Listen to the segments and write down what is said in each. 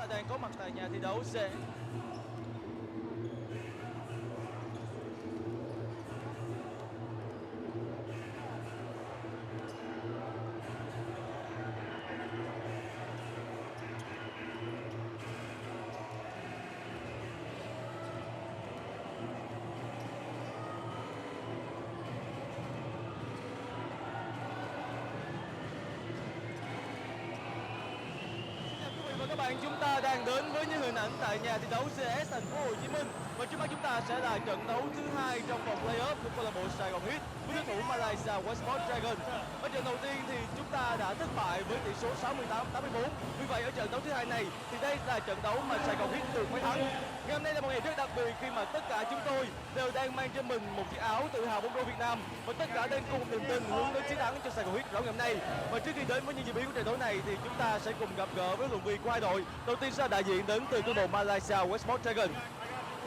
ta đang có mặt tại nhà thi đấu sẽ các bạn, chúng ta đang đến với những hình ảnh tại nhà thi đấu CS Thành phố Hồ Chí Minh và trước mắt chúng ta sẽ là trận đấu thứ hai trong vòng playoff của câu lạc bộ Saigon Heat với đối thủ Malaysia Westport Dragons. Ở trận đầu tiên thì chúng ta đã thất bại với tỷ số 68-84. Vì vậy ở trận đấu thứ hai này thì đây là trận đấu mà Saigon Heat thường mới thắng. Ngày hôm nay là một ngày rất đặc biệt khi mà tất cả chúng tôi đều đang mang trên mình một chiếc áo tự hào bóng rổ Việt Nam và tất cả đang cùng niềm tin hướng đến chiến thắng cho Saigon Heat rõ ngày hôm nay. Và trước khi đến với những diễn biến của trận đấu này thì chúng ta sẽ cùng gặp gỡ với huấn luyện viên của hai đội. Đầu tiên sẽ là đại diện đến từ câu lạc bộ Malaysia Westport Dragons.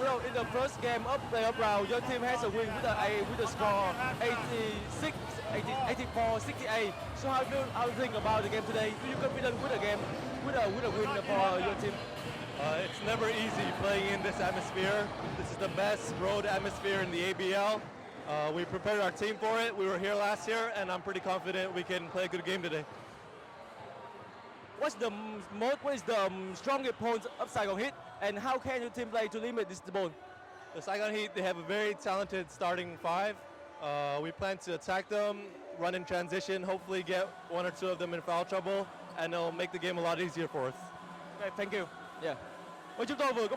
Well, in the first game of playoff round, your team has a win with a score 84-68. So how do you think about the game today? Do you confident with the game, with a win for your team? It's never easy playing in this atmosphere. This is the best road atmosphere in the ABL. We prepared our team for it. We were here last year, and I'm pretty confident we can play a good game today. What is the strongest point of Saigon Heat, and how can your team play to limit this ball? The Saigon Heat, they have a very talented starting five. We plan to attack them, run in transition, hopefully get one or two of them in foul trouble, and it'll make the game a lot easier for us. Okay, thank you. Yeah. Và chúng tôi vừa có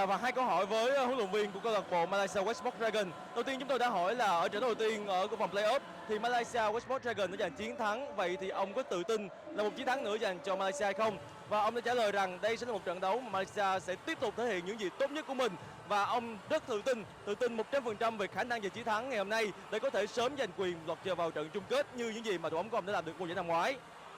và hai câu hỏi với huấn luyện viên của câu lạc bộ Malaysia Westport Dragons. Đầu tiên chúng tôi đã hỏi là ở trận đấu đầu tiên ở vòng playoff thì Malaysia Westport Dragons đã giành chiến thắng. Vậy thì ông có tự tin là một chiến thắng nữa dành cho Malaysia hay không? Và ông đã trả lời rằng đây sẽ là một trận đấu mà Malaysia sẽ tiếp tục thể hiện những gì tốt nhất của mình. Và ông rất tự tin 100% về khả năng giành chiến thắng ngày hôm nay để có thể sớm giành quyền lọt vào trận chung kết như những gì mà đội bóng của ông đã làm được mùa giải năm ngoái.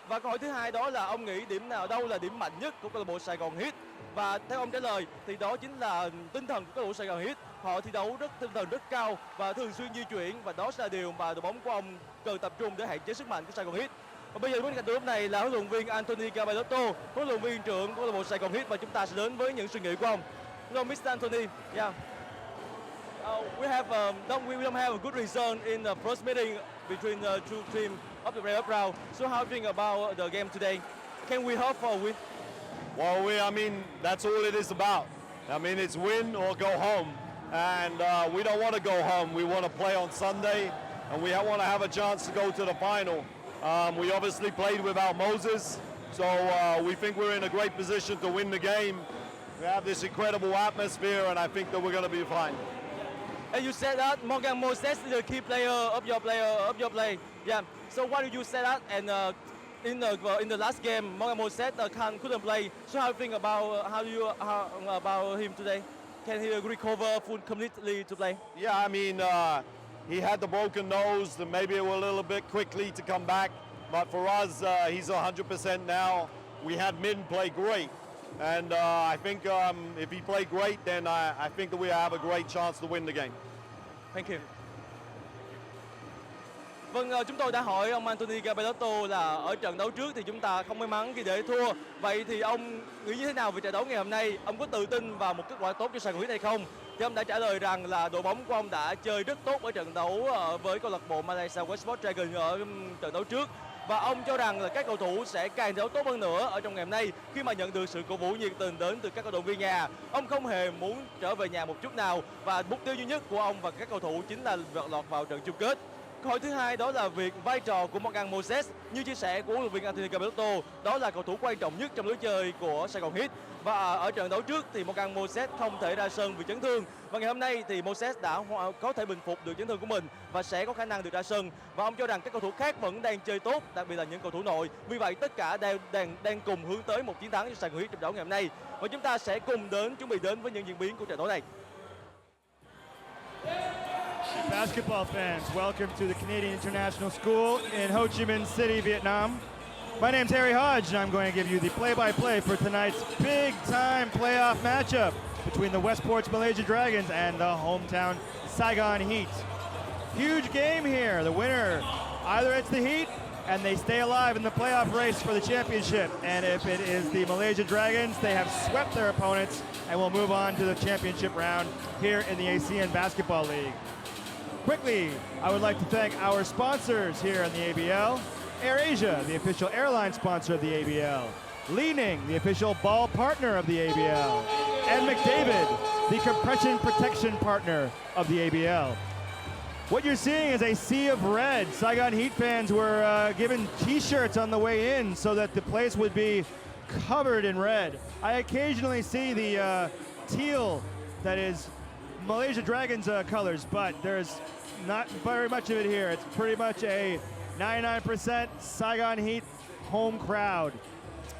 Và câu hỏi thứ hai đó là ông nghĩ đâu là điểm mạnh nhất của câu lạc bộ Saigon Heat? Và theo ông trả lời thì đó chính là tinh thần của câu lạc bộ Saigon Heat. Họ thi đấu tinh thần rất cao và thường xuyên di chuyển, và đó sẽ là điều mà đội bóng của ông cần tập trung để hạn chế sức mạnh của Saigon Heat. Và bây giờ bên cạnh tôi lúc này là huấn luyện viên Anthony Caballotto, huấn luyện viên trưởng của câu lạc bộ Saigon Heat, và chúng ta sẽ đến với những suy nghĩ của ông. Hello, Mr. Anthony. Yeah. We don't have a good result in the first meeting between the two teams of the playoff round. So how do you think about the game today? Can we hope for a win? Well, that's all it is about. It's win or go home. And we don't want to go home. We want to play on Sunday, and we want to have a chance to go to the final. We obviously played without Moses, so we think we're in a great position to win the game. We have this incredible atmosphere, and I think that we're going to be fine. And you said that Morgan Moses is the key player of your play. Yeah. So why did you say that? And in the last game, Morgan Moses couldn't play. So how do you think about him today? Can he recover completely to play? Yeah, he had the broken nose, and maybe it was a little bit quickly to come back. But for us, he's 100% now. We had Min play great. And I think if he played great, then I think that we have a great chance to win the game. Thank you. Vâng, chúng tôi đã hỏi ông Anthony Caballotto là ở trận đấu trước thì chúng ta không may mắn khi để thua. Vậy thì ông nghĩ như thế nào về trận đấu ngày hôm nay? Ông có tự tin vào một kết quả tốt cho Saigon Heat hay không? Thì ông đã trả lời rằng là đội bóng của ông đã chơi rất tốt ở trận đấu với câu lạc bộ Malaysia Westport Dragons ở trận đấu trước. Và ông cho rằng là các cầu thủ sẽ càng thi đấu tốt hơn nữa ở trong ngày hôm nay khi mà nhận được sự cổ vũ nhiệt tình đến từ các cổ động viên nhà. Ông không hề muốn trở về nhà một chút nào, và mục tiêu duy nhất của ông và các cầu thủ chính là lọt vào trận chung kết. Câu hỏi thứ hai đó là vai trò của Morgan Moses. Như chia sẻ của huấn luyện viên Anthony Caballotto, đó là cầu thủ quan trọng nhất trong lối chơi của Saigon Heat. Và ở trận đấu trước thì Morgan Moses không thể ra sân vì chấn thương. Và ngày hôm nay thì Moses đã có thể bình phục được chấn thương của mình và sẽ có khả năng được ra sân. Và ông cho rằng các cầu thủ khác vẫn đang chơi tốt, đặc biệt là những cầu thủ nội. Vì vậy tất cả đang cùng hướng tới một chiến thắng cho Saigon Heat trong đấu ngày hôm nay. Và chúng ta sẽ cùng chuẩn bị đến với những diễn biến của trận đấu này. Basketball fans, welcome to the Canadian International School in Ho Chi Minh City, Vietnam. My name's Harry Hodge, and I'm going to give you the play-by-play for tonight's big-time playoff matchup between the Westport's Malaysia Dragons and the hometown Saigon Heat. Huge game here. The winner Either it's the Heat and they stay alive in the playoff race for the championship, and if it is the Malaysia Dragons, they have swept their opponents and will move on to the championship round here in the ASEAN Basketball League. Quickly, I would like to thank our sponsors here in the ABL. AirAsia, the official airline sponsor of the ABL. Li-Ning, the official ball partner of the ABL. And McDavid, the compression protection partner of the ABL. What you're seeing is a sea of red. Saigon Heat fans were given t-shirts on the way in so that the place would be covered in red. I occasionally see the teal that is Malaysia Dragons colors, but there's not very much of it here. It's pretty much a 99% Saigon Heat home crowd.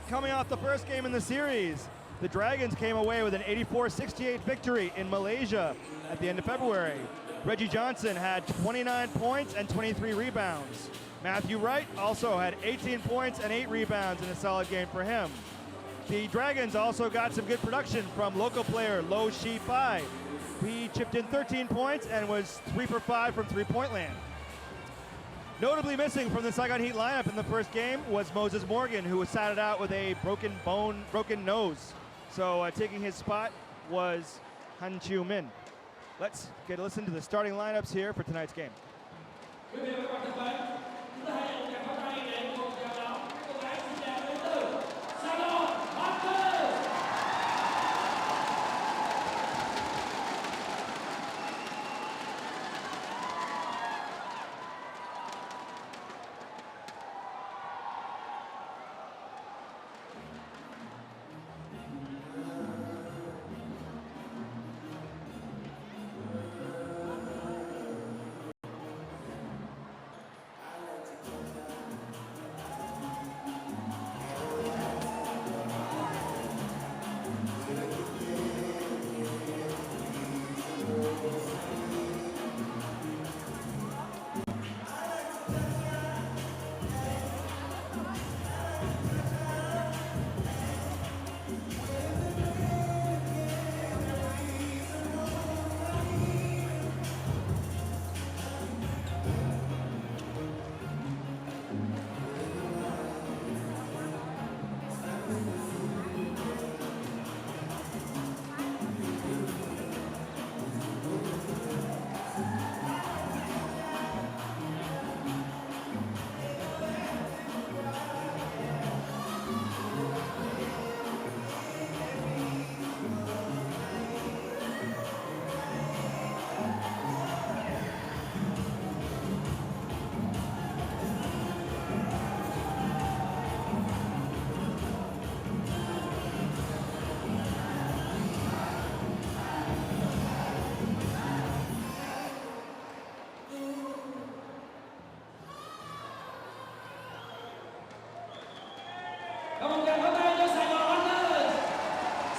Coming off the first game in the series, the Dragons came away with an 84-68 victory in Malaysia at the end of February. Reggie Johnson had 29 points and 23 rebounds. Matthew Wright also had 18 points and 8 rebounds in a solid game for him. The Dragons also got some good production from local player Lo Shi Pai. He chipped in 13 points and was 3 for 5 from three-point land. Notably missing from the Saigon Heat lineup in the first game was Moses Morgan, who was sat out with a broken nose. So taking his spot was Han Chiu Min. Let's get a listen to the starting lineups here for tonight's game.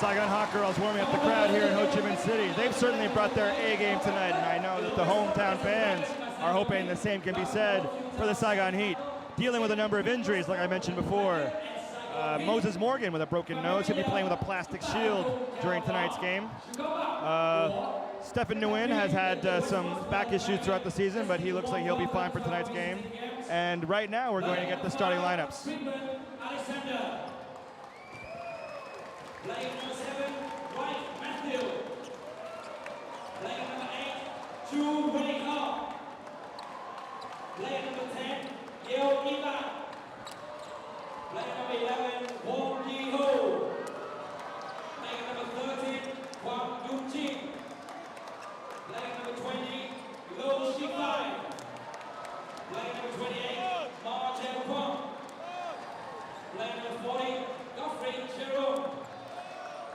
Saigon Hawk girls warming up the crowd here in Ho Chi Minh City. They've certainly brought their A game tonight, and I know that the hometown fans are hoping the same can be said for the Saigon Heat. Dealing with a number of injuries, like I mentioned before. Moses Morgan with a broken nose. He'll be playing with a plastic shield during tonight's game. Stephen Nguyen has had some back issues throughout the season, but he looks like he'll be fine for tonight's game. And right now, we're going to get the starting lineups. Playing number 7, Wright Matthew. Playing number 8, Chu Wei Hao. Playing number 10, Yeo Ila. Playing number 11, Wong Yi Ho. Playing number 13, Kwang Yung Jin. Playing number 20, Lo Shi Pai. Playing number 28, Ma Chen Kwang. Playing number 40, Godfrey Jerome.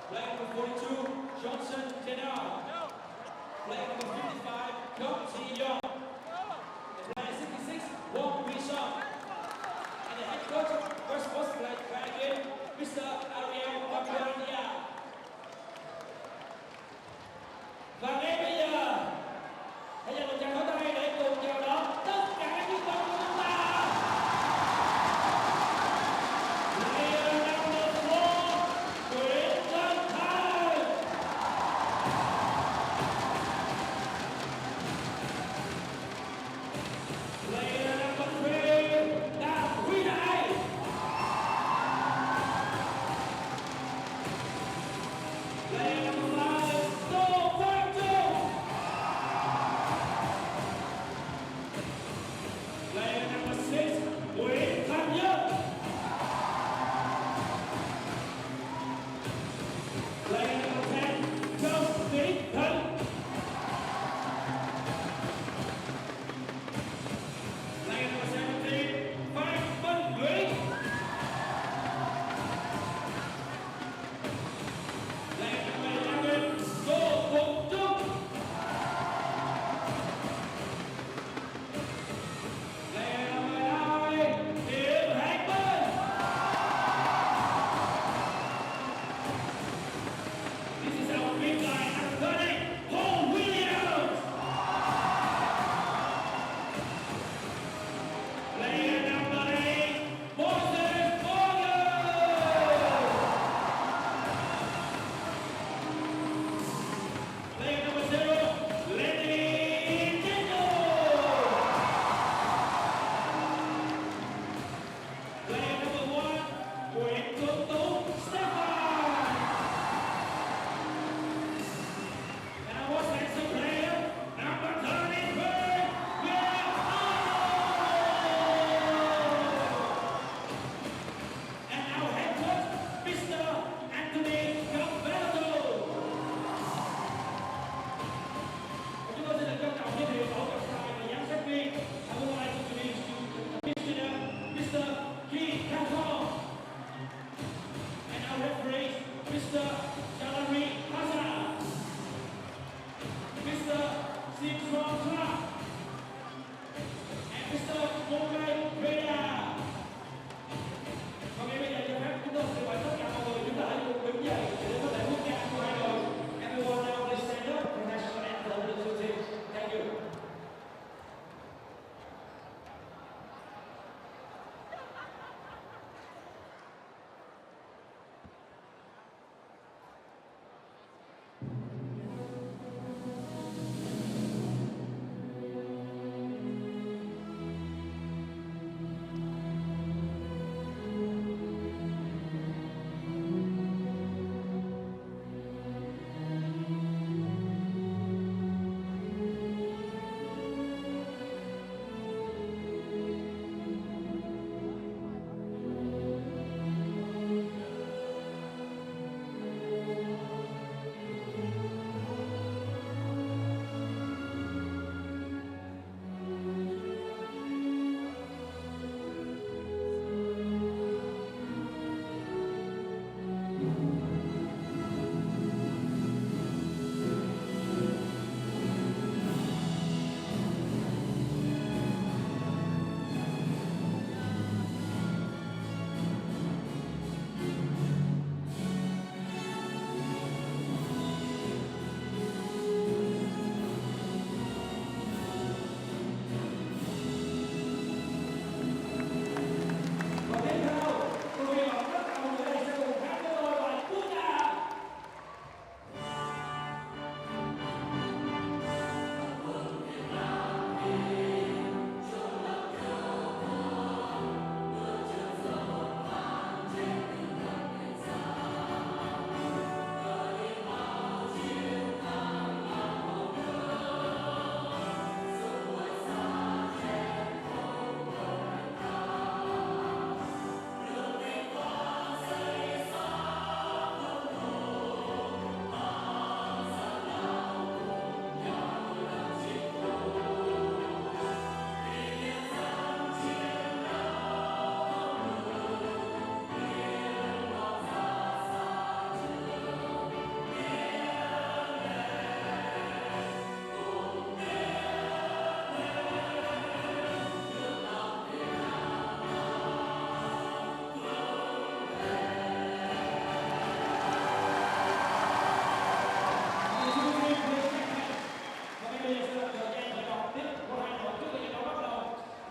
Playing number 42, Johnson Denard. Playing number 55, Kong Ji Yong. Playing 66, Wong Wei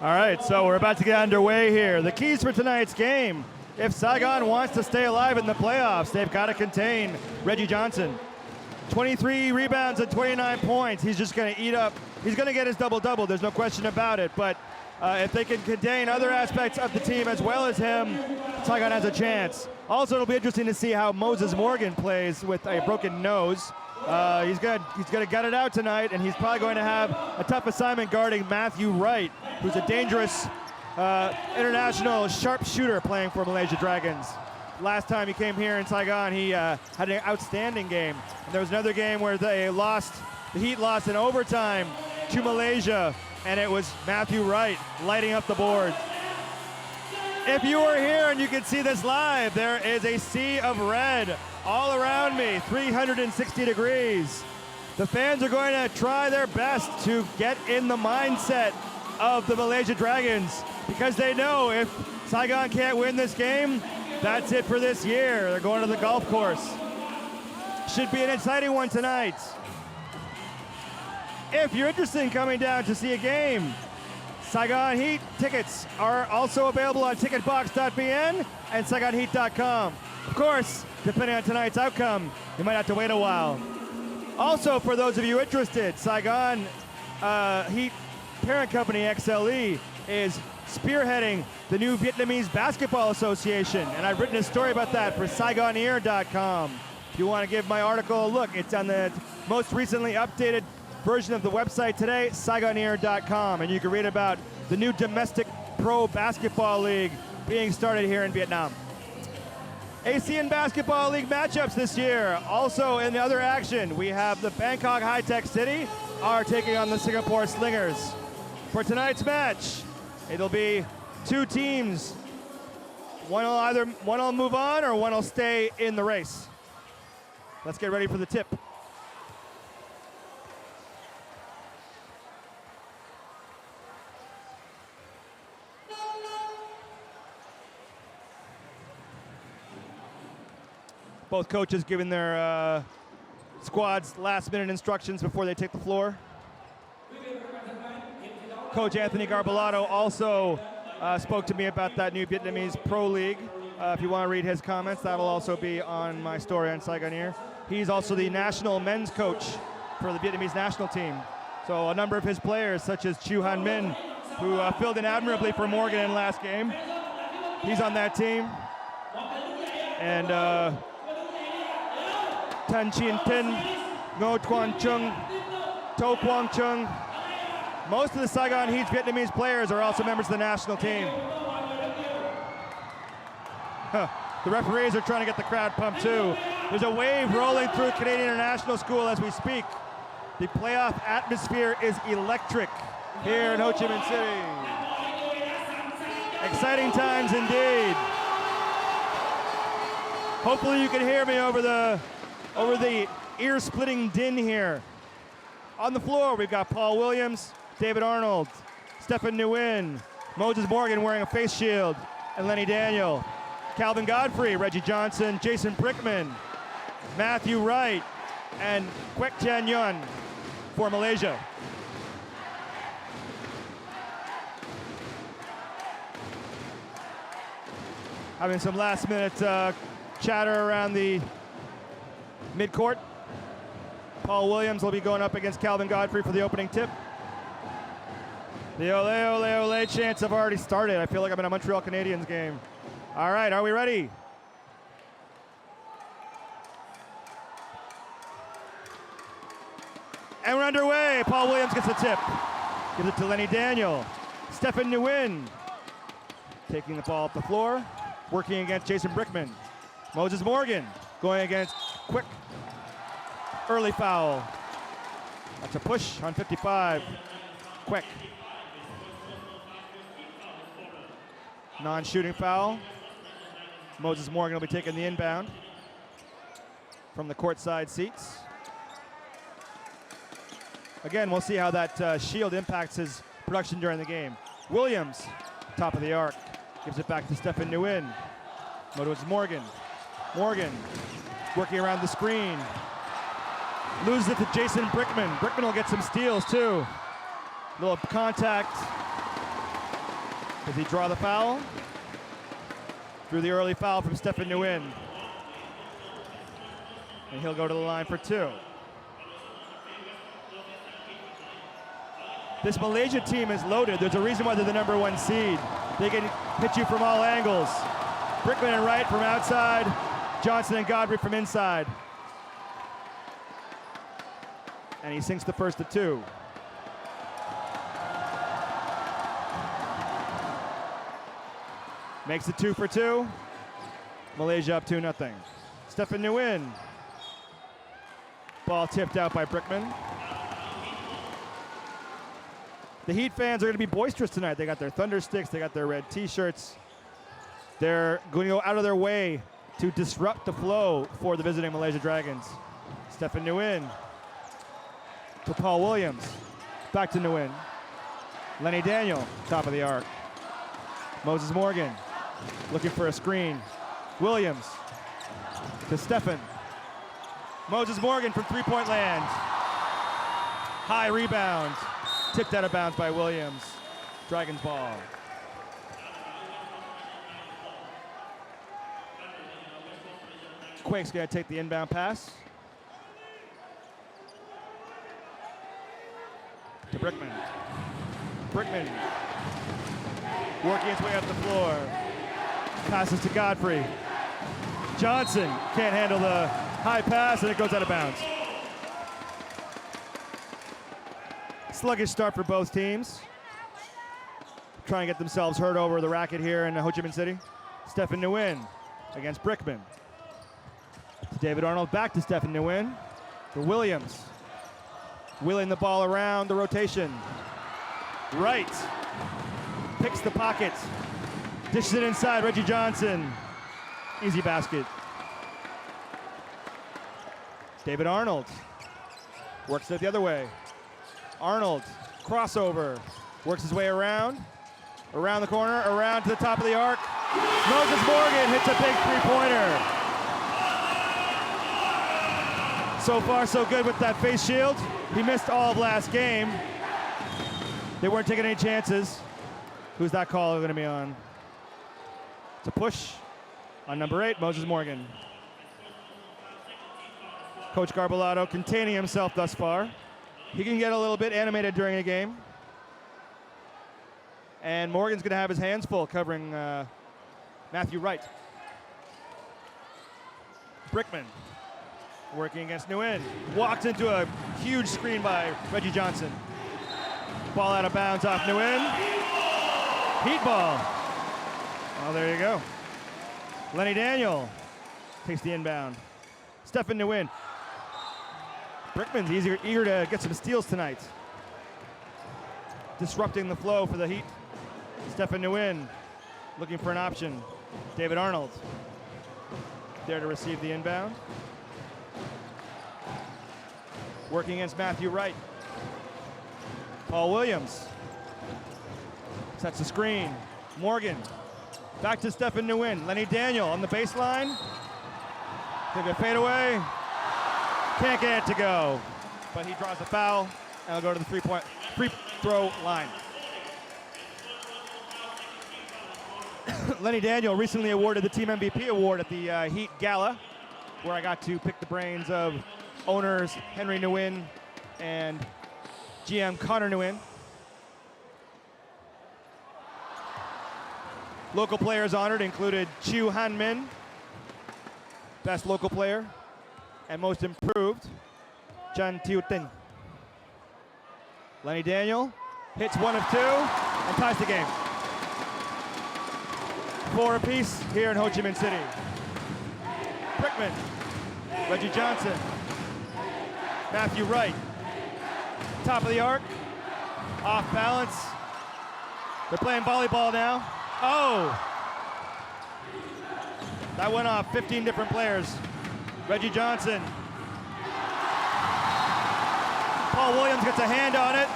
All right, so we're about to get underway here. The keys for tonight's game. If Saigon wants to stay alive in the playoffs, they've got to contain Reggie Johnson. 23 rebounds and 29 points. He's just going to eat up. He's going to get his double-double. There's no question about it. But if they can contain other aspects of the team as well as him, Saigon has a chance. Also, it'll be interesting to see how Moses Morgan plays with a broken nose. He's going to gut it out tonight, and he's probably going to have a tough assignment guarding Matthew Wright, who's a dangerous international sharpshooter playing for Malaysia Dragons. Last time he came here in Saigon, he had an outstanding game. And there was another game where the Heat lost in overtime to Malaysia, and it was Matthew Wright lighting up the board. If you were here and you could see this live, there is a sea of red all around me, 360 degrees. The fans are going to try their best to get in the mindset of the Malaysia Dragons, because they know if Saigon can't win this game, that's it for this year. They're going to the golf course. Should be an exciting one tonight. If you're interested in coming down to see a game, Saigon Heat tickets are also available on ticketbox.bn and saigonheat.com. Of course, depending on tonight's outcome, you might have to wait a while. Also, for those of you interested, Saigon Heat parent company XLE is spearheading the new Vietnamese Basketball Association, and I've written a story about that for SaigonEar.com. If you want to give my article a look, it's on the most recently updated version of the website today, SaigonEar.com, and you can read about the new domestic pro basketball league being started here in Vietnam. ASEAN Basketball League matchups this year. Also in the other action, we have the Bangkok High-Tech City are taking on the Singapore Slingers. For tonight's match, it'll be two teams. One will move on or one will stay in the race. Let's get ready for the tip. Both coaches giving their squads last-minute instructions before they take the floor. Coach Anthony Garbolato also spoke to me about that new Vietnamese Pro League. If you want to read his comments, that'll also be on my story on Saigon Ear. He's also the national men's coach for the Vietnamese national team. So a number of his players, such as Chu Han Min, who filled in admirably for Morgan in last game, he's on that team. And Tan Chin Tin, Ngo Quan Chung, To Quang Chung. Most of the Saigon Heat's Vietnamese players are also members of the national team. The referees are trying to get the crowd pumped too. There's a wave rolling through Canadian International School as we speak. The playoff atmosphere is electric here in Ho Chi Minh City. Exciting times indeed. Hopefully you can hear me over the ear-splitting din here. On the floor, we've got Paul Williams, David Arnold, Stephen Nguyen, Moses Morgan wearing a face shield, and Lenny Daniel. Calvin Godfrey, Reggie Johnson, Jason Brickman, Matthew Wright, and Quek Tian Yun for Malaysia. Having some last-minute chatter around the midcourt. Paul Williams will be going up against Calvin Godfrey for the opening tip. The ole, ole, ole chants have already started. I feel like I'm in a Montreal Canadiens game. All right, are we ready? And we're underway. Paul Williams gets the tip. Gives it to Lenny Daniel. Stephen Nguyen taking the ball up the floor, working against Jason Brickman. Moses Morgan going against Quick. Early foul. That's a push on 55. Quick. Non-shooting foul. Moses Morgan will be taking the inbound from the courtside seats. Again, we'll see how that shield impacts his production during the game. Williams, top of the arc, gives it back to Stephen Nguyen. Moses Morgan. Morgan working around the screen. Loses it to Jason Brickman. Brickman will get some steals too. Little contact Does he draw the foul? Through the early foul from Stefan Nguyen. And he'll go to the line for 2. This Malaysia team is loaded. There's a reason why they're the #1 seed. They can hit you from all angles. Brickman and Wright from outside. Johnson and Godfrey from inside. And he sinks the first of 2. Makes it 2 for 2. Malaysia up 2-0. Stefan Nguyen. Ball tipped out by Brickman. The Heat fans are going to be boisterous tonight. They got their thunder sticks, they got their red t-shirts. They're going to go out of their way to disrupt the flow for the visiting Malaysia Dragons. Stefan Nguyen to Paul Williams. Back to Nguyen. Lenny Daniel, top of the arc. Moses Morgan looking for a screen. Williams to Stefan. Moses Morgan from three-point land. High rebound. Tipped out of bounds by Williams. Dragons ball. Quake's gonna take the inbound pass. To Brickman. Brickman working his way up the floor. Passes to Godfrey. Johnson can't handle the high pass and it goes out of bounds. Sluggish start for both teams. Trying to get themselves hurt over the racket here in Ho Chi Minh City. Stefan Nguyen against Brickman. To David Arnold, back to Stefan Nguyen. To Williams. Wheeling the ball around the rotation. Right. Picks the pocket. Dishes it inside, Reggie Johnson. Easy basket. David Arnold works it the other way. Arnold, crossover, works his way around the corner, around to the top of the arc. Moses Morgan hits a big three-pointer. So far, so good with that face shield. He missed all of last game. They weren't taking any chances. Who's that call going to be on? It's a push on number 8, Moses Morgan. Coach Garbolato containing himself thus far. He can get a little bit animated during a game. And Morgan's going to have his hands full covering Matthew Wright. Brickman working against Nguyen. Walked into a huge screen by Reggie Johnson. Ball out of bounds off Nguyen. Heat ball. Oh, there you go. Lenny Daniel takes the inbound. Stefan Nguyen. Brickman's eager to get some steals tonight. Disrupting the flow for the Heat. Stefan Nguyen looking for an option. David Arnold there to receive the inbound. Working against Matthew Wright. Paul Williams sets the screen. Morgan back to Stefan Nguyen. Lenny Daniel on the baseline. Take a fadeaway. Can't get it to go, but he draws a foul, and he'll go to the free throw line. Lenny Daniel recently awarded the Team MVP award at the Heat Gala, where I got to pick the brains of owners Henry Nguyen and GM Connor Nguyen. Local players honored included Chiu Han Min, best local player, and most improved, Chan Tiu Tin. Lenny Daniel hits 1 of 2 and ties the game. 4 apiece here in Ho Chi Minh City. Brickman, Reggie Johnson, Matthew Wright, top of the arc, off balance. They're playing volleyball now. Oh! That went off 15 different players. Reggie Johnson. Paul Williams gets a hand on it.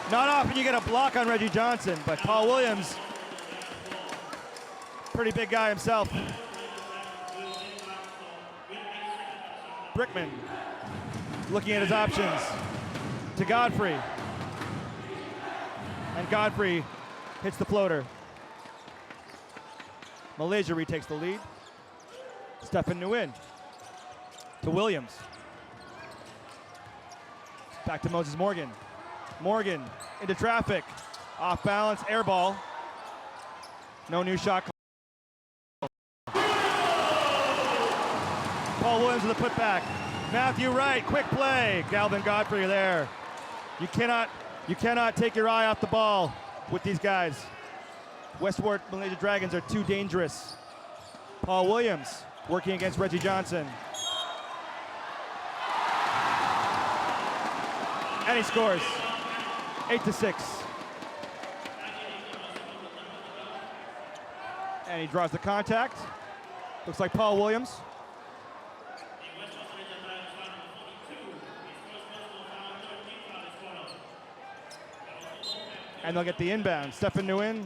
Not often you get a block on Reggie Johnson, but Paul Williams, pretty big guy himself. Brickman looking at his options to Godfrey. And Godfrey hits the floater. Malaysia retakes the lead. Stefan Nguyen to Williams. Back to Moses Morgan. Morgan into traffic. Off balance, air ball. No new shot. Paul Williams with a putback. Matthew Wright, quick play. Galvin Godfrey there. You cannot take your eye off the ball with these guys. Westport Malaysia Dragons are too dangerous. Paul Williams working against Reggie Johnson. And he scores. 8-6. And he draws the contact. Looks like Paul Williams. And they'll get the inbound. Stefan Nguyen.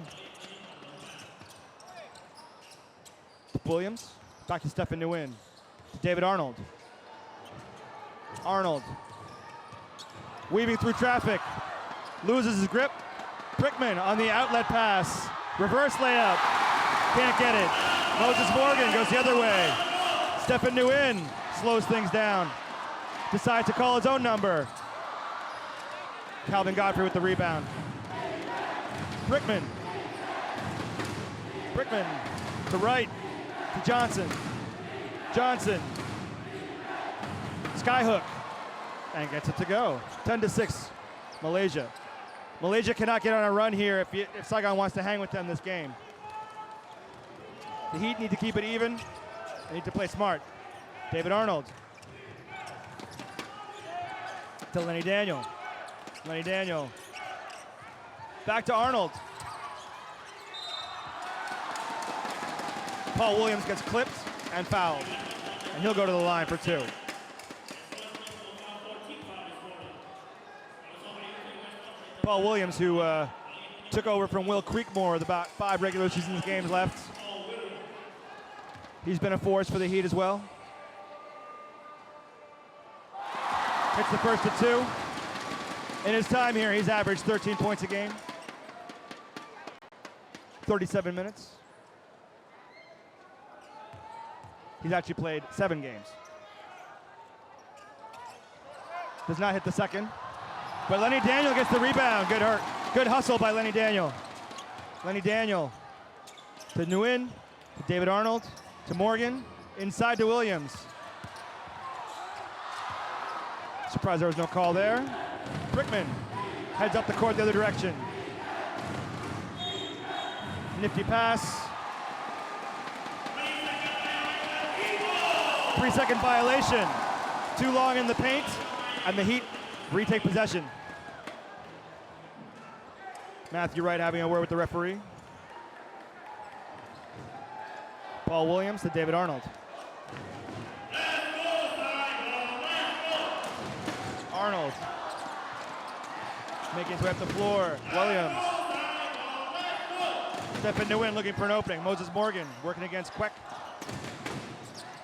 Williams. Back to Stefan Nguyen. To David Arnold. Arnold. Weaving through traffic. Loses his grip. Prickman on the outlet pass. Reverse layup. Can't get it. Moses Morgan goes the other way. Stefan Nguyen slows things down. Decides to call his own number. Calvin Godfrey with the rebound. Prickman. Prickman to Wright. To Johnson. Johnson. Skyhook. And gets it to go. 10-6. Malaysia. Malaysia cannot get on a run here if Saigon wants to hang with them this game. The Heat need to keep it even. They need to play smart. David Arnold. To Lenny Daniel. Lenny Daniel. Back to Arnold. Paul Williams gets clipped and fouled. And he'll go to the line for 2. Paul Williams, who took over from Will Creekmore with about 5 regular season games left. He's been a force for the Heat as well. Hits the first of 2. In his time here, he's averaged 13 points a game. 37 minutes. He's actually played 7 games. Does not hit the second. But Lenny Daniel gets the rebound. Good hustle by Lenny Daniel. Lenny Daniel to Nguyen, to David Arnold, to Morgan, inside to Williams. Surprised there was no call there. Prickman heads up the court the other direction. Nifty pass. 3-second violation. Too long in the paint, and the Heat retake possession. Matthew Wright having a word with the referee. Paul Williams to David Arnold. Arnold making his way up the floor. Williams. Stefan Nguyen looking for an opening. Moses Morgan working against Queck.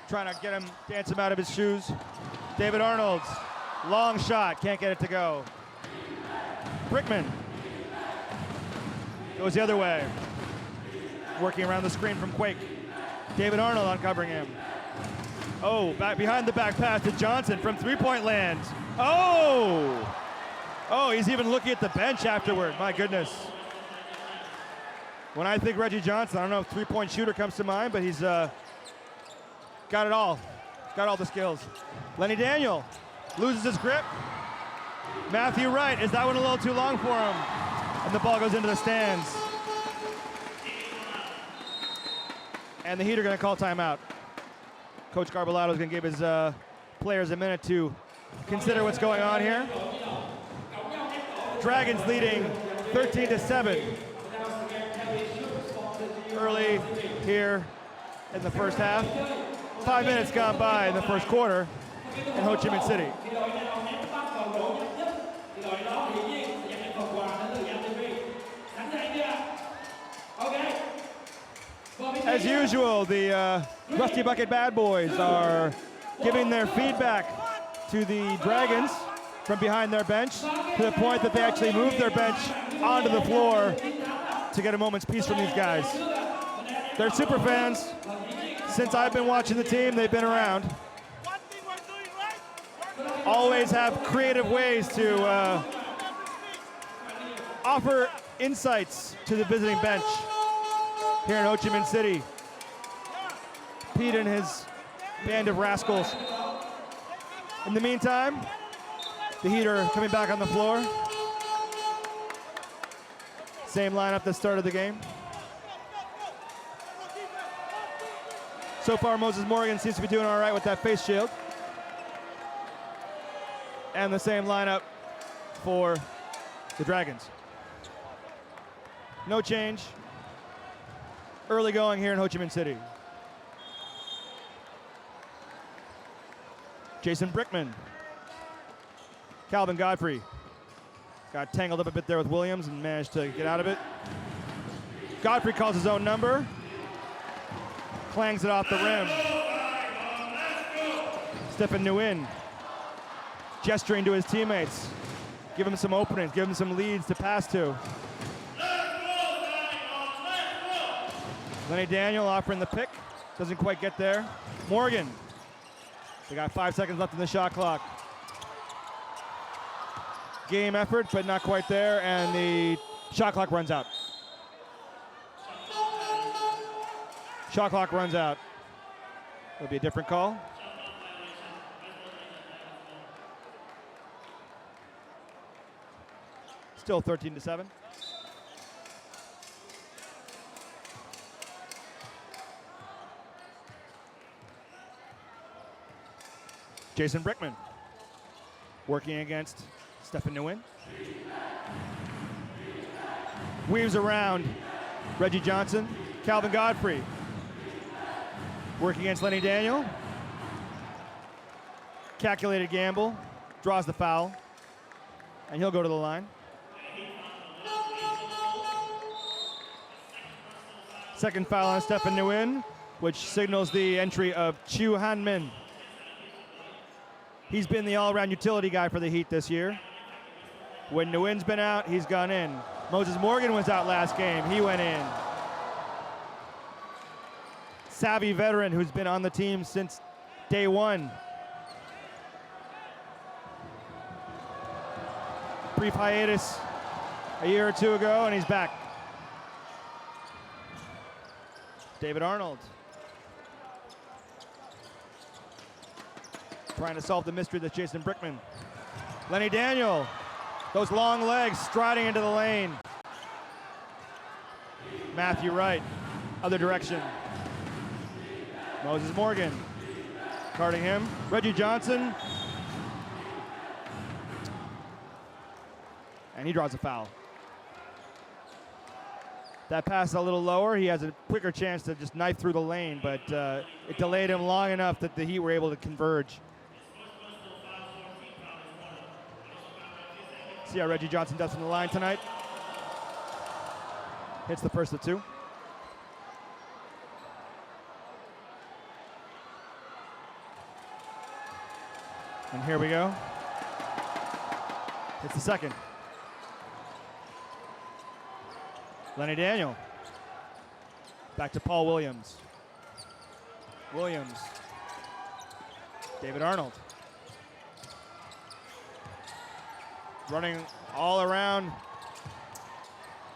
Trying to get him, dance him out of his shoes. David Arnold's long shot, can't get it to go. Prickman goes the other way. Working around the screen from Quake. David Arnold uncovering him. Oh, back behind the back pass to Johnson from three-point land. Oh! Oh, he's even looking at the bench afterward, my goodness. When I think Reggie Johnson, I don't know if three-point shooter comes to mind, but he's got it all. Got all the skills. Lenny Daniel loses his grip. Matthew Wright, is that one a little too long for him? And the ball goes into the stands. And the Heat are going to call timeout. Coach Garbalato is going to give his players a minute to consider what's going on here. Dragons leading 13-7. Early here in the first half. 5 minutes gone by in the first quarter in Ho Chi Minh City. As usual, the Rusty Bucket Bad Boys are giving their feedback to the Dragons from behind their bench, to the point that they actually moved their bench onto the floor to get a moment's peace from these guys. They're super fans. Since I've been watching the team, they've been around. Always have creative ways to offer insights to the visiting bench here in Ho Chi Minh City. Pete and his band of rascals. In the meantime, the Heat are coming back on the floor. Same lineup that started the game. So far, Moses Morgan seems to be doing all right with that face shield. And the same lineup for the Dragons. No change. Early going here in Ho Chi Minh City. Jason Brickman. Calvin Godfrey. Got tangled up a bit there with Williams and managed to get out of it. Godfrey calls his own number. Clangs it off the rim. Stephen Nguyen gesturing to his teammates. Give him some openings, give him some leads to pass to. Lenny Daniel offering the pick. Doesn't quite get there. Morgan. They got 5 seconds left in the shot clock. Game effort, but not quite there, and the shot clock runs out. Shot clock runs out. It'll be a different call. Still 13-7. Jason Brickman working against Stephen Nguyen. Weaves around Reggie Johnson. Calvin Godfrey working against Lenny Daniel. Calculated gamble, draws the foul, and he'll go to the line. Second foul on Stephen Nguyen, which signals the entry of Chu Han Min. He's been the all-around utility guy for the Heat this year. When Nguyen's been out, he's gone in. Moses Morgan was out last game. He went in. Savvy veteran who's been on the team since day one. Brief hiatus a year or two ago, and he's back. David Arnold. Trying to solve the mystery that's Jason Brickman. Lenny Daniel. Those long legs striding into the lane. Matthew Wright, other direction. Moses Morgan, guarding him. Reggie Johnson. And he draws a foul. That pass a little lower. He has a quicker chance to just knife through the lane, but it delayed him long enough that the Heat were able to converge. See how Reggie Johnson does from the line tonight. Hits the first of two. And here we go. Hits the second. Lenny Daniel. Back to Paul Williams. Williams. David Arnold. Running all around,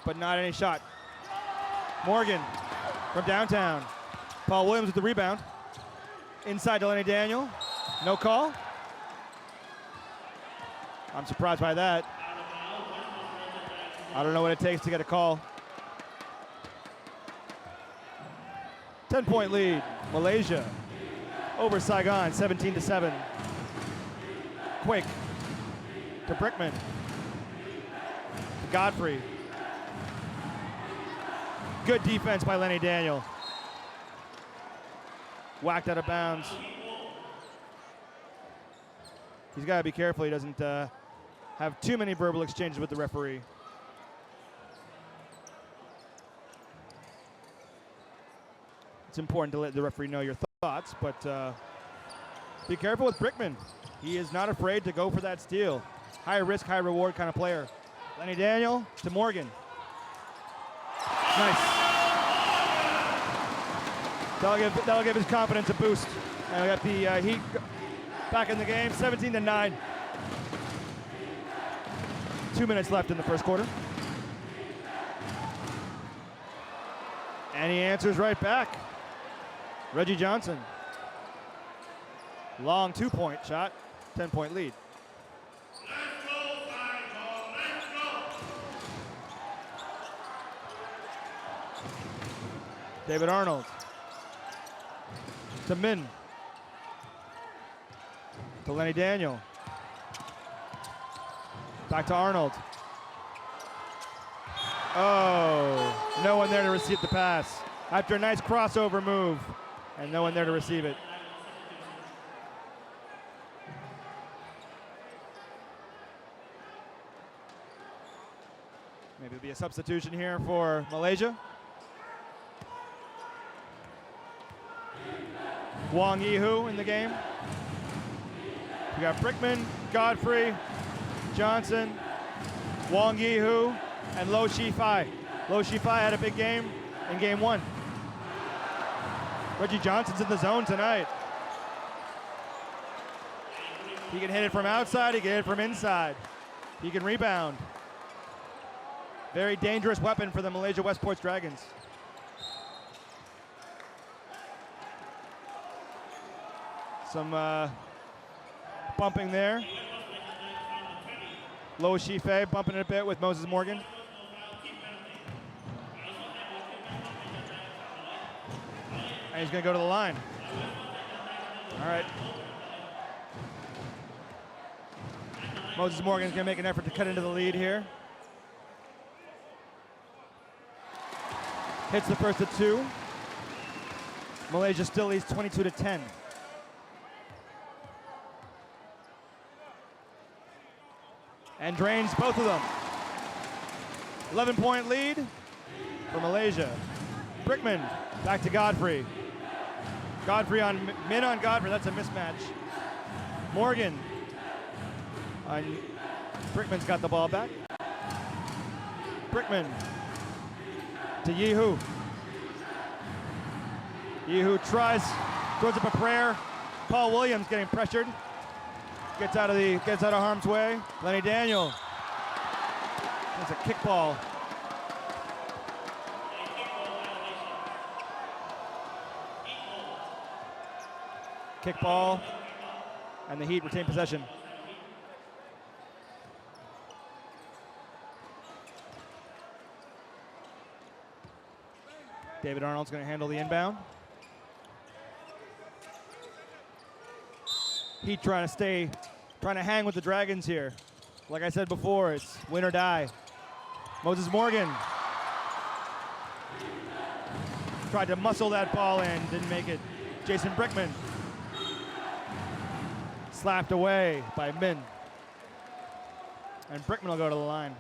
but not any shot. Morgan from downtown. Paul Williams with the rebound. Inside to Lenny Daniel. No call. I'm surprised by that. I don't know what it takes to get a call. 10-point lead, Malaysia over Saigon, 17-7. Quake to Brickman, to Godfrey. Good defense by Lenny Daniel. Whacked out of bounds. He's got to be careful he doesn't have too many verbal exchanges with the referee. It's important to let the referee know your thoughts, but be careful with Brickman. He is not afraid to go for that steal. High risk, high reward kind of player. Lenny Daniel to Morgan. Nice. That'll give his confidence a boost. And we got the Heat back in the game, 17-9. 2 minutes left in the first quarter. And he answers right back. Reggie Johnson. Long 2-point shot, 10-point lead. David Arnold. To Min. To Lenny Daniel. Back to Arnold. Oh, no one there to receive the pass. After a nice crossover move, and no one there to receive it. Maybe it'll be a substitution here for Malaysia. Wong Yihu in the game. We got Brickman, Godfrey, Johnson, Wong Yihu, and Lo Shi-Fai. Lo Shi-Fai had a big game in game 1. Reggie Johnson's in the zone tonight. He can hit it from outside, he can hit it from inside. He can rebound. Very dangerous weapon for the Malaysia Westport Dragons. Some bumping there. Lo Shi-Fai bumping it a bit with Moses Morgan. And he's going to go to the line. All right. Moses Morgan's going to make an effort to cut into the lead here. Hits the first of 2. Malaysia still leads 22-10. And drains both of them. 11-point lead for Malaysia. Brickman back to Godfrey. Godfrey on Min on Godfrey, that's a mismatch. Morgan on Brickman's got the ball back. Brickman to Yihu. Yihu tries, throws up a prayer. Paul Williams getting pressured. Gets out of harm's way. Lenny Daniel. That's a kickball. Kickball. And the Heat retain possession. David Arnold's going to handle the inbound. Heat trying to hang with the Dragons here. Like I said before, it's win or die. Moses Morgan tried to muscle that ball in, didn't make it. Jason Brickman slapped away by Min. And Brickman will go to the line.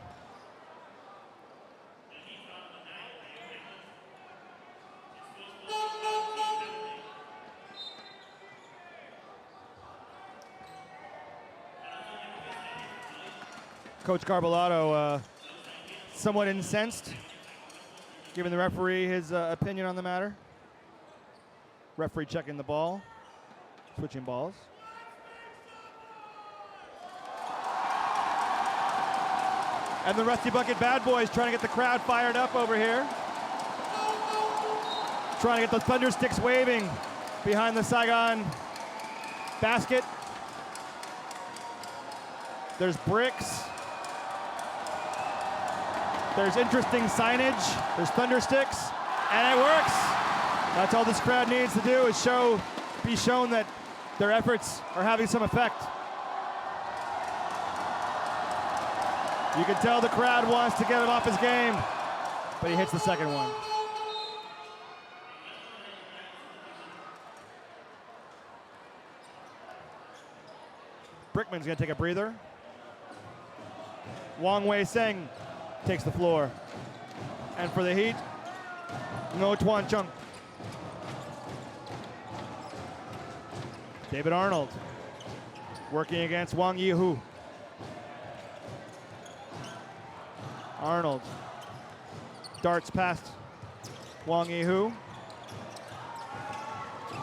Coach Carbolato somewhat incensed, giving the referee his opinion on the matter. Referee checking the ball, switching balls. And the Rusty Bucket Bad Boys trying to get the crowd fired up over here. Trying to get the thunder sticks waving behind the Saigon basket. There's bricks. There's interesting signage. There's thunder sticks, and it works. That's all this crowd needs to do is be shown that their efforts are having some effect. You can tell the crowd wants to get him off his game, but he hits the second one. Brickman's gonna take a breather. Wong Wei Seng takes the floor. And for the Heat, No Tuan Chung. David Arnold working against Wong Yihu. Arnold darts past Wong Yi-hoo.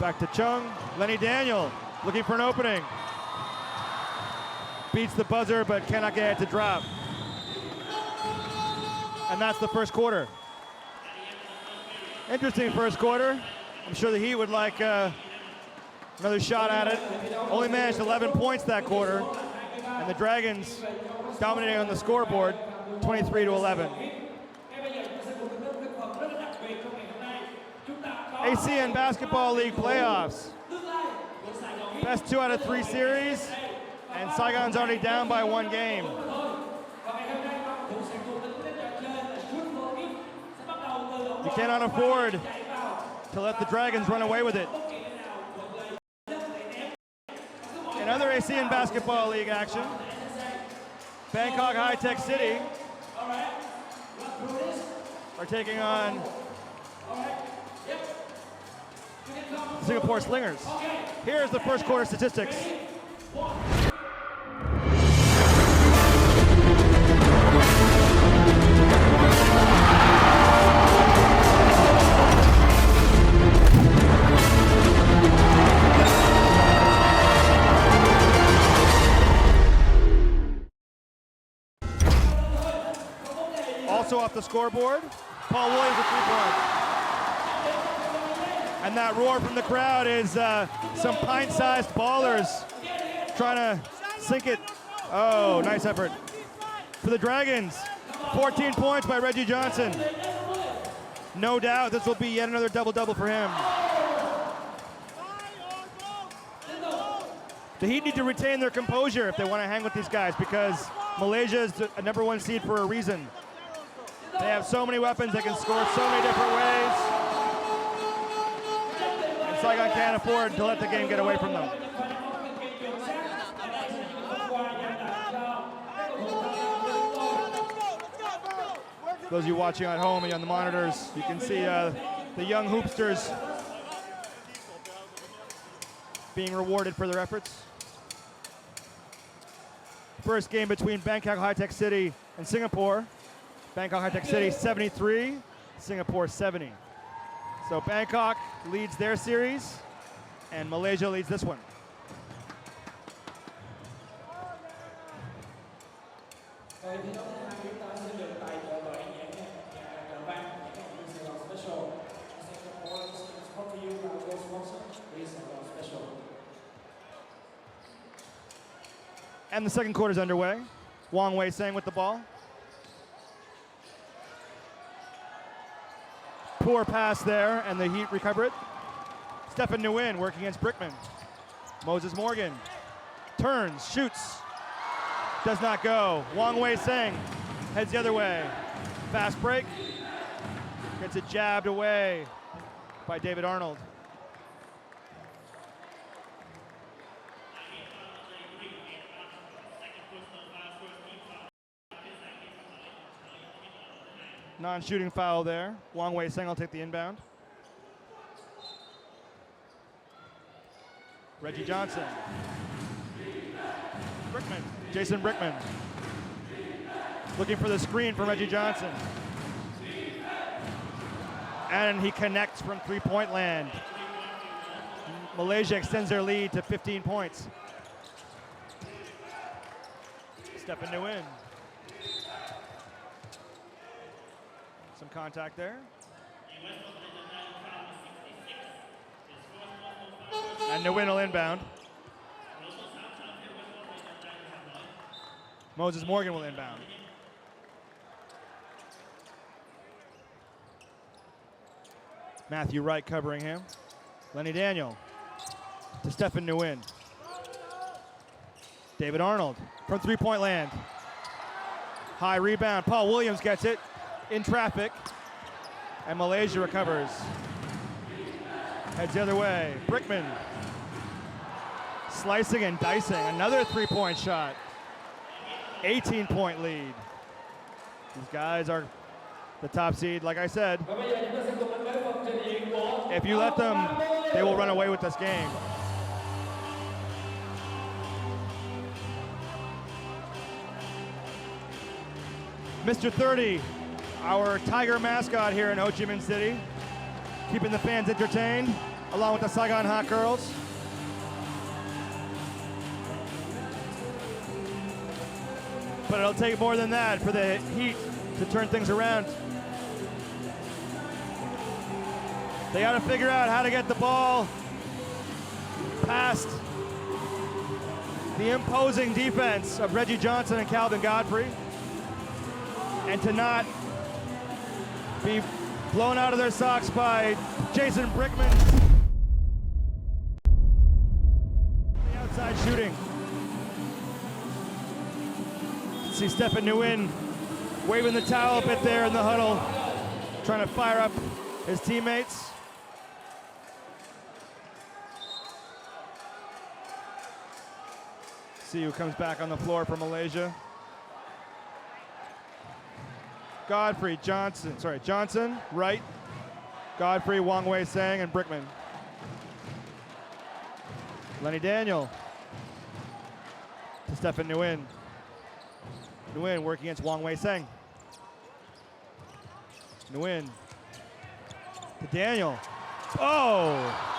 Back to Chung. Lenny Daniel looking for an opening. Beats the buzzer, but cannot get it to drop. And that's the first quarter. Interesting first quarter. I'm sure the Heat would like another shot at it. Only managed 11 points that quarter. And the Dragons dominating on the scoreboard, 23-11. ACN Basketball League playoffs. Best 2 out of 3 series, and Saigon's already down by 1 game. You cannot afford to let the Dragons run away with it. In other ACN Basketball League action, Bangkok High-Tech City are taking on Singapore Slingers. Here's the first quarter statistics. Also off the scoreboard, Paul Williams with 3 points. And that roar from the crowd is some pint-sized ballers trying to sink it. Oh, nice effort. For the Dragons, 14 points by Reggie Johnson. No doubt this will be yet another double-double for him. The Heat need to retain their composure if they want to hang with these guys, because Malaysia is a #1 seed for a reason. They have so many weapons, they can score so many different ways. And Saigon can't afford to let the game get away from them. Those of you watching at home and on the monitors, you can see the young hoopsters being rewarded for their efforts. First game between Bangkok High-Tech City and Singapore. Bangkok High-Tech City 73, Singapore 70. So Bangkok leads their series, and Malaysia leads this one. And the second quarter is underway. Wong Wei-sang with the ball. Poor pass there, and the Heat recover it. Stephen Nguyen working against Brickman. Moses Morgan turns, shoots, does not go. Wong Wei-sang heads the other way. Fast break, gets it jabbed away by David Arnold. Non-shooting foul there. Wong Wei-sang will take the inbound. Reggie Johnson. Brickman, Jason Brickman. Looking for the screen for Reggie Johnson. And he connects from three-point land. Malaysia extends their lead to 15 points. Stephen Nguyen. Some contact there. And Nguyen will inbound. Moses Morgan will inbound. Matthew Wright covering him. Lenny Daniel to Stephen Nguyen. David Arnold from three-point land. High rebound. Paul Williams gets it in traffic, and Malaysia recovers. Heads the other way. Brickman slicing and dicing. Another three-point shot. 18-point lead. These guys are the top seed, like I said. If you let them, they will run away with this game. Mr. 30, our Tiger mascot here in Ho Chi Minh City, keeping the fans entertained, along with the Saigon Hot girls. But it'll take more than that for the Heat to turn things around. They got to figure out how to get the ball past the imposing defense of Reggie Johnson and Calvin Godfrey, and to not be blown out of their socks by Jason Brickman. The outside shooting. See Stephen Nguyen waving the towel a bit there in the huddle, trying to fire up his teammates. See who comes back on the floor for Malaysia. Johnson, right. Godfrey, Wong Wei Sang, and Brickman. Lenny Daniel to Stephen Nguyen. Nguyen working against Wong Wei Sang. Nguyen to Daniel. Oh!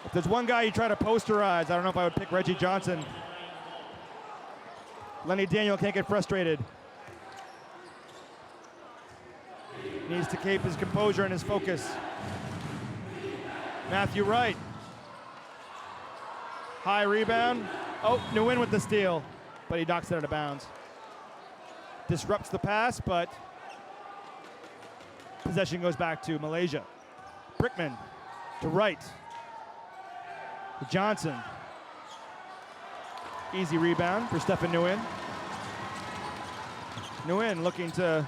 If there's one guy you try to posterize, I don't know if I would pick Reggie Johnson. Lenny Daniel can't get frustrated. Needs to keep his composure and his focus. Matthew Wright. High rebound. Oh, Nguyen with the steal, but he knocks it out of bounds. Disrupts the pass, but possession goes back to Malaysia. Brickman to Wright. To Johnson. Easy rebound for Stephen Nguyen. Nguyen looking to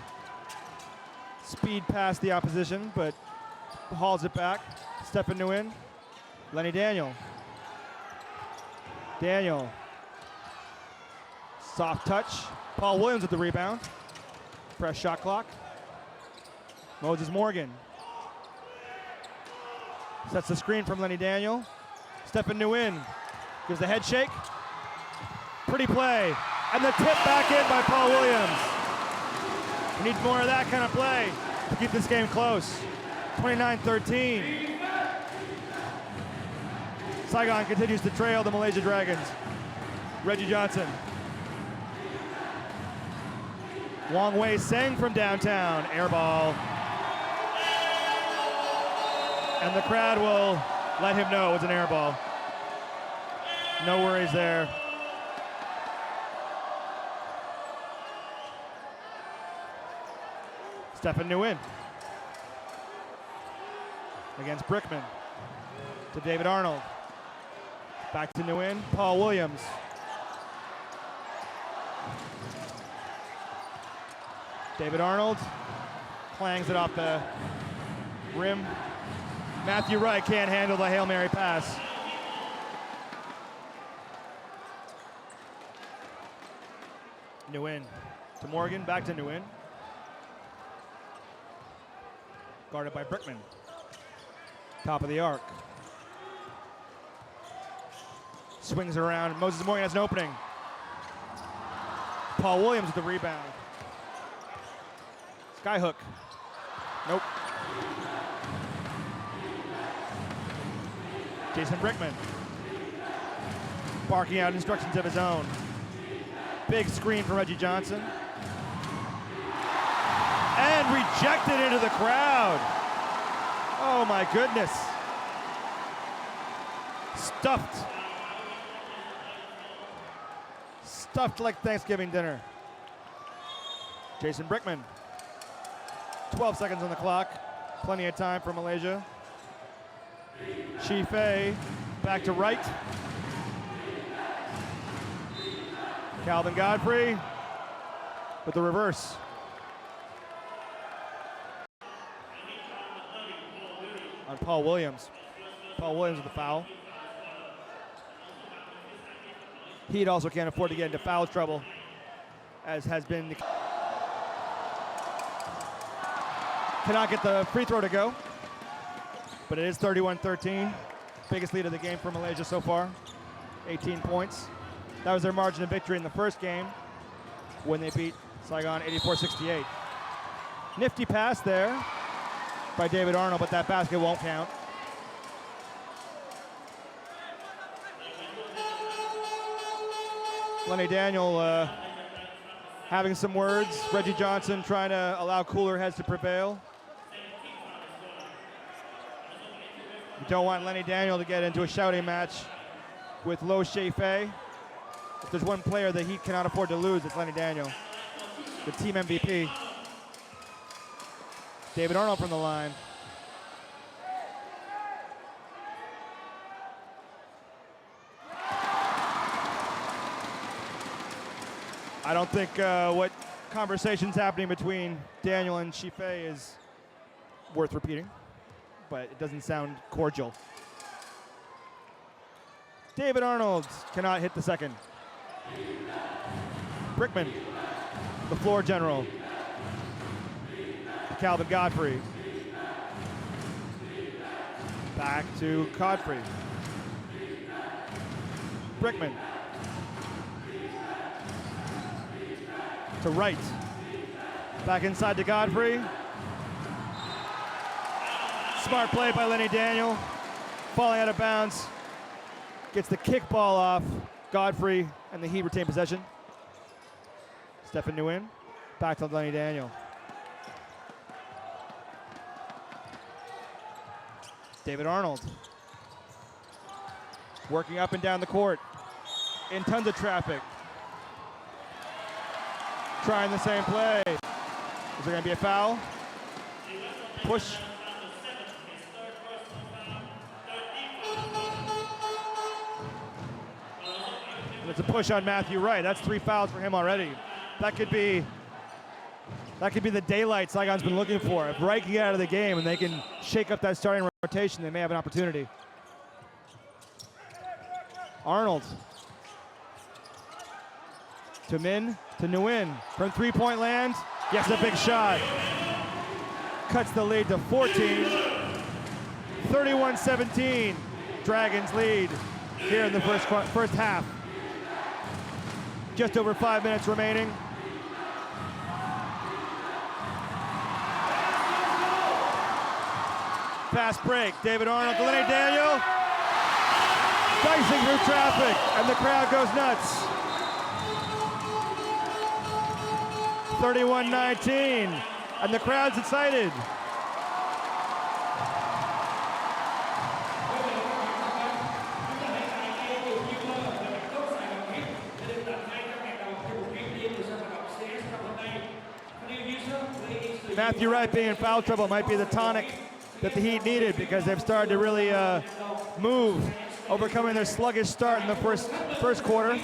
speed past the opposition, but hauls it back. Stephen Nguyen. Lenny Daniel. Daniel. Soft touch. Paul Williams with the rebound. Fresh shot clock. Moses Morgan. Sets the screen from Lenny Daniel. Stephen Nguyen gives the head shake. Pretty play. And the tip back in by Paul Williams. We need more of that kind of play to keep this game close. 29-13. Saigon continues to trail the Malaysia Dragons. Reggie Johnson. Wong Wei Sang from downtown. Air ball. And the crowd will let him know it's an air ball. No worries there. Stephen Nguyen against Brickman to David Arnold. Back to Nguyen. Paul Williams. David Arnold clangs it off the rim. Matthew Wright can't handle the Hail Mary pass. Nguyen to Morgan, back to Nguyen. Guarded by Brickman. Top of the arc. Swings around. Moses Morgan has an opening. Paul Williams with the rebound. Skyhook. Nope. Jason Brickman. Barking out instructions of his own. Big screen for Reggie Johnson. And rejected into the crowd. Oh my goodness. Stuffed. Stuffed like Thanksgiving dinner. Jason Brickman. 12 seconds on the clock. Plenty of time for Malaysia. Shi Fei back to Wright. Calvin Godfrey with the reverse. On Paul Williams. Paul Williams with the foul. Heat also can't afford to get into foul trouble, as has been the cannot get the free throw to go, but it is 31-13. Biggest lead of the game for Malaysia so far, 18 points. That was their margin of victory in the first game when they beat Saigon 84-68. Nifty pass there by David Arnold, but that basket won't count. Lenny Daniel having some words. Reggie Johnson trying to allow cooler heads to prevail. You don't want Lenny Daniel to get into a shouting match with Lo Shei-Fei. If there's one player that he cannot afford to lose, it's Lenny Daniel, the team MVP. David Arnold from the line. I don't think what conversation's happening between Daniel and Shei-Fei is worth repeating, but it doesn't sound cordial. David Arnold cannot hit the second. Brickman, the floor general. Calvin Godfrey. Back to Godfrey. Brickman. To Wright. Back inside to Godfrey. Smart play by Lenny Daniel. Falling out of bounds. Gets the kick ball off Godfrey, and the Heat retain possession. Stephen Nguyen. Back to Lenny Daniel. David Arnold. Working up and down the court. In tons of traffic. Trying the same play. Is there going to be a foul? Push. And it's a push on Matthew Wright. That's 3 fouls for him already. That could be the daylight Saigon's been looking for. If Wright can get out of the game and they can shake up that starting rotation, they may have an opportunity. Arnold. To Min, to Nguyen. From three-point land, gets a big shot. Cuts the lead to 14. 31-17. Dragons lead here in the first half. Just over 5 minutes remaining. Fast break. David Arnold to Lenny Daniel. Dicing through traffic, and the crowd goes nuts. 31-19, and the crowd's excited. Matthew Wright being in foul trouble might be the tonic that the Heat needed, because they've started to really move, overcoming their sluggish start in the first quarter.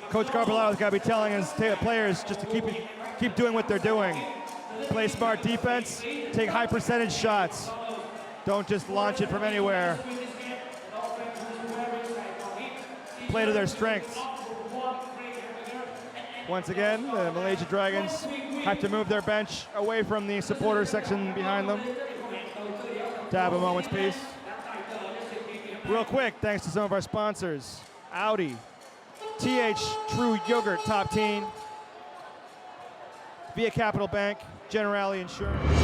Coach Carvalho's got to be telling his players just to keep doing what they're doing. Play smart defense, take high percentage shots. Don't just launch it from anywhere. Play to their strengths. Once again, the Malaysia Dragons have to move their bench away from the supporter section behind them to have a moment's peace. Real quick, thanks to some of our sponsors. Audi, TH True Yogurt Top Teen, Via Capital Bank, Generali Insurance.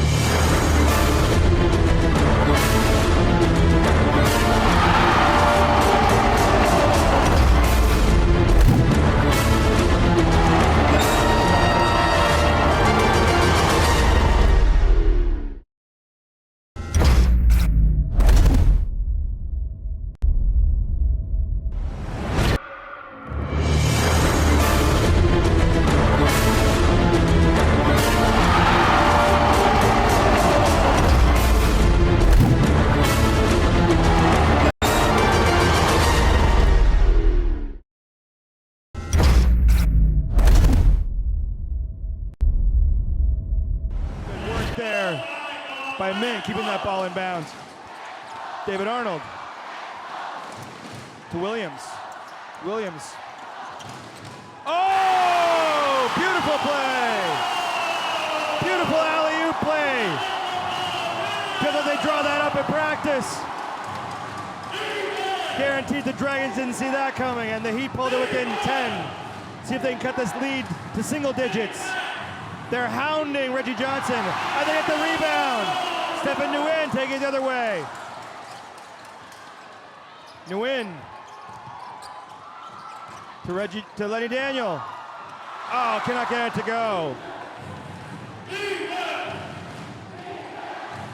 By Min, keeping that ball in bounds. David Arnold to Williams. Williams. Oh, beautiful play. Beautiful alley-oop play. Because if they draw that up in practice, guaranteed the Dragons didn't see that coming, and the Heat pulled it within 10. See if they can cut this lead to single digits. They're hounding Reggie Johnson. And they get the rebound. Stephen Nguyen taking it the other way. Nguyen to Lenny Daniel. Oh, cannot get it to go.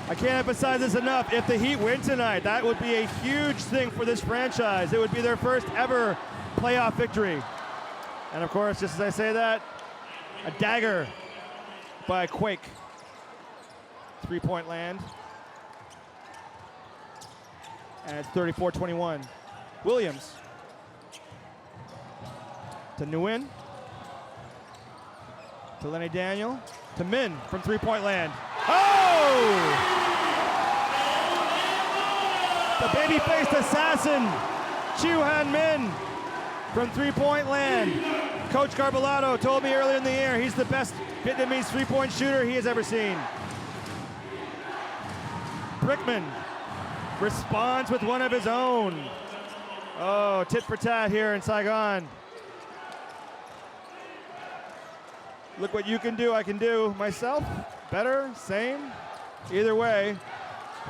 I can't emphasize this enough. If the Heat win tonight, that would be a huge thing for this franchise. It would be their first ever playoff victory. And of course, just as I say that, a dagger by Quake. 3-point land. And it's 34-21. Williams to Nguyen. To Lenny Daniel. To Min from 3-point land. Oh! The baby-faced assassin, Chiu Han Min from 3-point land. Coach Garbalado told me earlier in the year he's the best Vietnamese 3-point shooter he has ever seen. Brickman responds with one of his own. Oh, tit for tat here in Saigon. Look what you can do, I can do myself. Better, same, either way.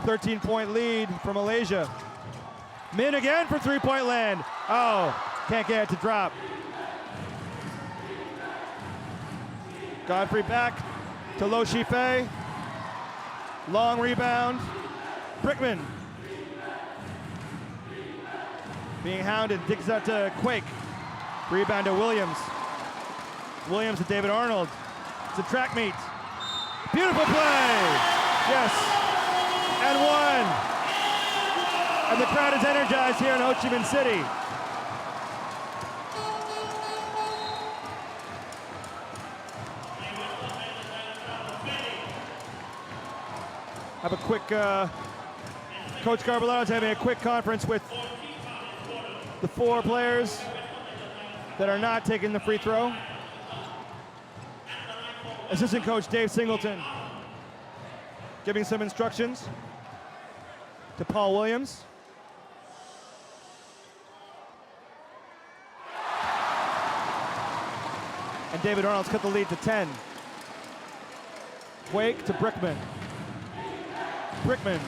13-point lead for Malaysia. Min again for 3-point land. Oh, can't get it to drop. Godfrey back to Lo Shifei. Long rebound. Brickman being hounded, digs out to Quake. Rebound to Williams. Williams to David Arnold. It's a track meet. Beautiful play. Yes. And one. And the crowd is energized here in Ho Chi Minh City. Have a quick, Coach Garbalato's having a quick conference with the 4 players that are not taking the free throw. Assistant coach Dave Singleton giving some instructions to Paul Williams. And David Arnold's cut the lead to 10. Quake to Brickman. Brickman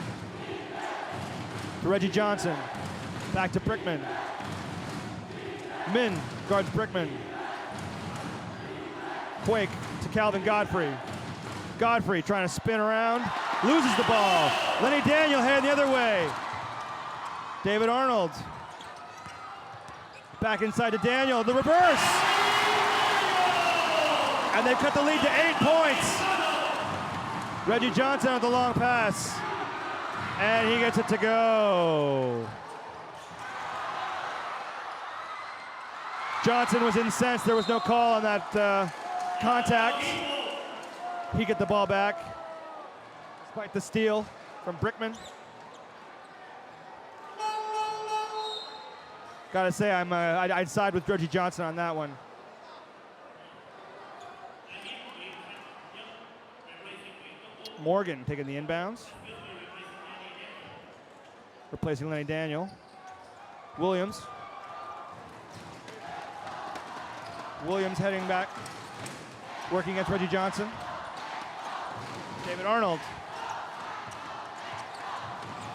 to Reggie Johnson. Back to Brickman. Min guards Brickman. Quake to Calvin Godfrey. Godfrey trying to spin around, loses the ball. Lenny Daniel heading the other way. David Arnold. Back inside to Daniel, the reverse. And they've cut the lead to 8 points. Reggie Johnson with the long pass. And he gets it to go. Johnson was incensed. There was no call on that contact. He get the ball back, despite the steal from Brickman. Gotta say, I'd side with Reggie Johnson on that one. Morgan taking the inbounds, replacing Lenny Daniel. Williams heading back, working against Reggie Johnson. David Arnold.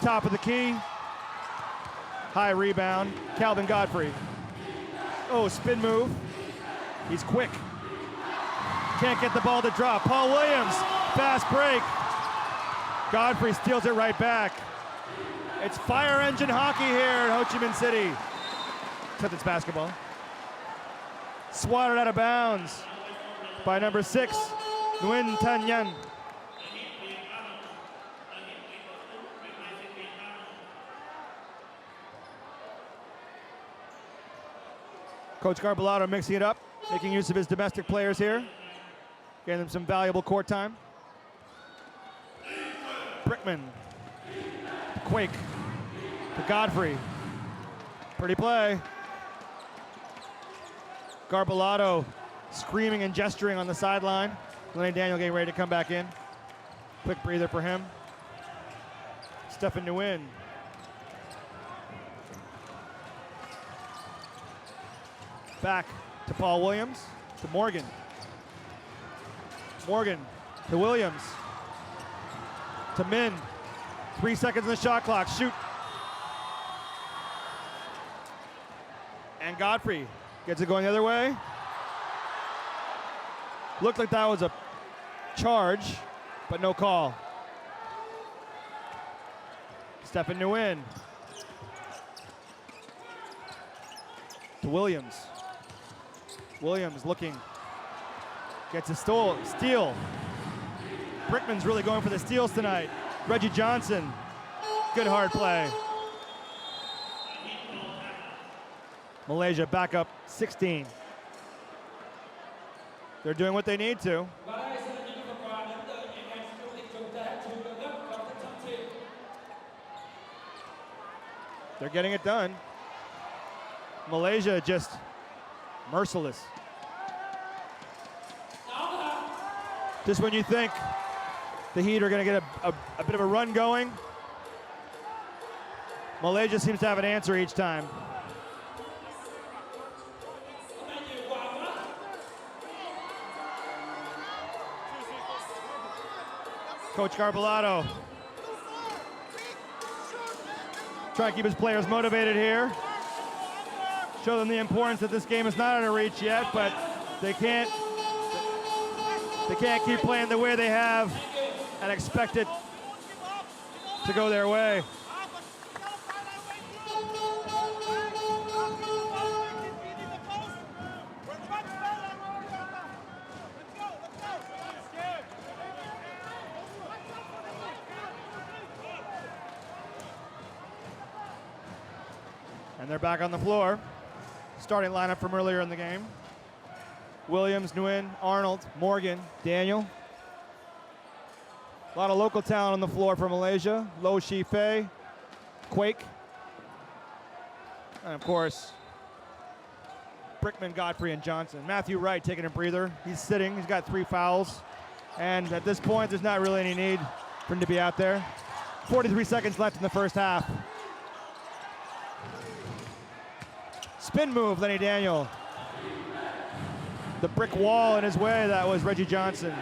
Top of the key. High rebound. Calvin Godfrey. Oh, spin move. He's quick. Can't get the ball to drop. Paul Williams. Fast break. Godfrey steals it right back. It's fire engine hockey here in Ho Chi Minh City. Except it's basketball. Swatted out of bounds by number 6, Nguyen Tan Nhan. Coach Garbalado mixing it up, making use of his domestic players here, getting them some valuable court time. Brickman, Quake, to Godfrey. Pretty play. Garbalado screaming and gesturing on the sideline. Lenny Daniel getting ready to come back in. Quick breather for him. Stephen Nguyen. Back to Paul Williams, to Morgan. Morgan to Williams. To Min. 3 seconds on the shot clock. Shoot. And Godfrey gets it going the other way. Looked like that was a charge, but no call. Stefan Nguyen to Williams. Williams looking, gets a steal. Brickman's really going for the steals tonight. Reggie Johnson, good hard play. Malaysia back up 16. They're doing what they need to. They're getting it done. Malaysia just merciless. Just when you think the Heat are going to get a bit of a run going, Malaysia seems to have an answer each time. Coach Garbellato trying to keep his players motivated here. Show them the importance that this game is not out of reach yet, but they can't keep playing the way they have and expect it to go their way. And they're back on the floor. Starting lineup from earlier in the game. Williams, Nguyen, Arnold, Morgan, Daniel. A lot of local talent on the floor for Malaysia. Lo Shi Fei, Quake. And of course, Brickman, Godfrey, and Johnson. Matthew Wright taking a breather. He's sitting, he's got 3 fouls. And at this point, there's not really any need for him to be out there. 43 seconds left in the first half. Spin move, Lenny Daniel. The brick wall in his way, that was Reggie Johnson.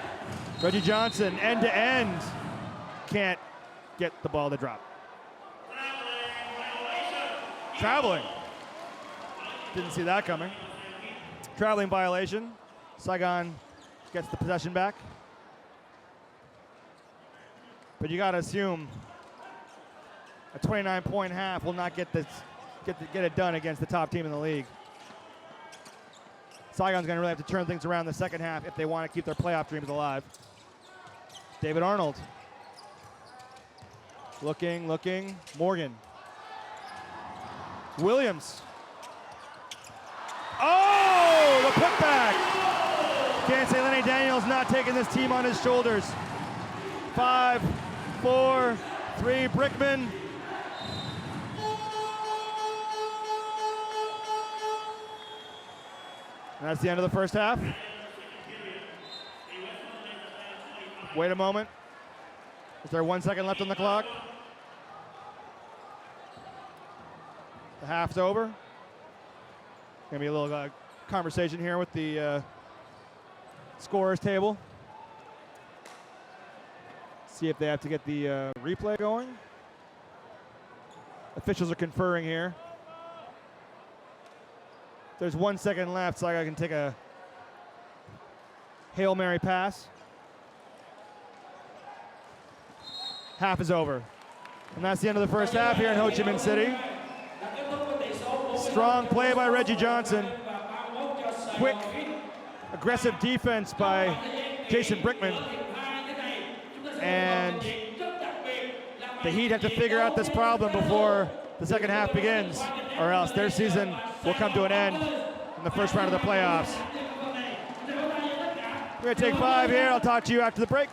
Reggie Johnson, end to end. Can't get the ball to drop. Traveling. Didn't see that coming. Traveling violation. Saigon gets the possession back. But you gotta assume a 29-point half will not get it done against the top team in the league. Saigon's going to really have to turn things around in the second half if they want to keep their playoff dreams alive. David Arnold. Looking. Morgan. Williams. Oh, the putback. Can't say Lenny Daniel's not taking this team on his shoulders. 5, 4, 3, Brickman. And that's the end of the first half. Wait a moment. Is there 1 second left on the clock? The half's over. Gonna be a little conversation here with the scorers table. See if they have to get the replay going. Officials are conferring here. There's 1 second left, so I can take a Hail Mary pass. Half is over. And that's the end of the first half here in Ho Chi Minh City. Strong play by Reggie Johnson. Quick, aggressive defense by Jason Brickman. And the Heat have to figure out this problem before the second half begins, or else their season will come to an end in the first round of the playoffs. We're going to take 5 here. I'll talk to you after the break.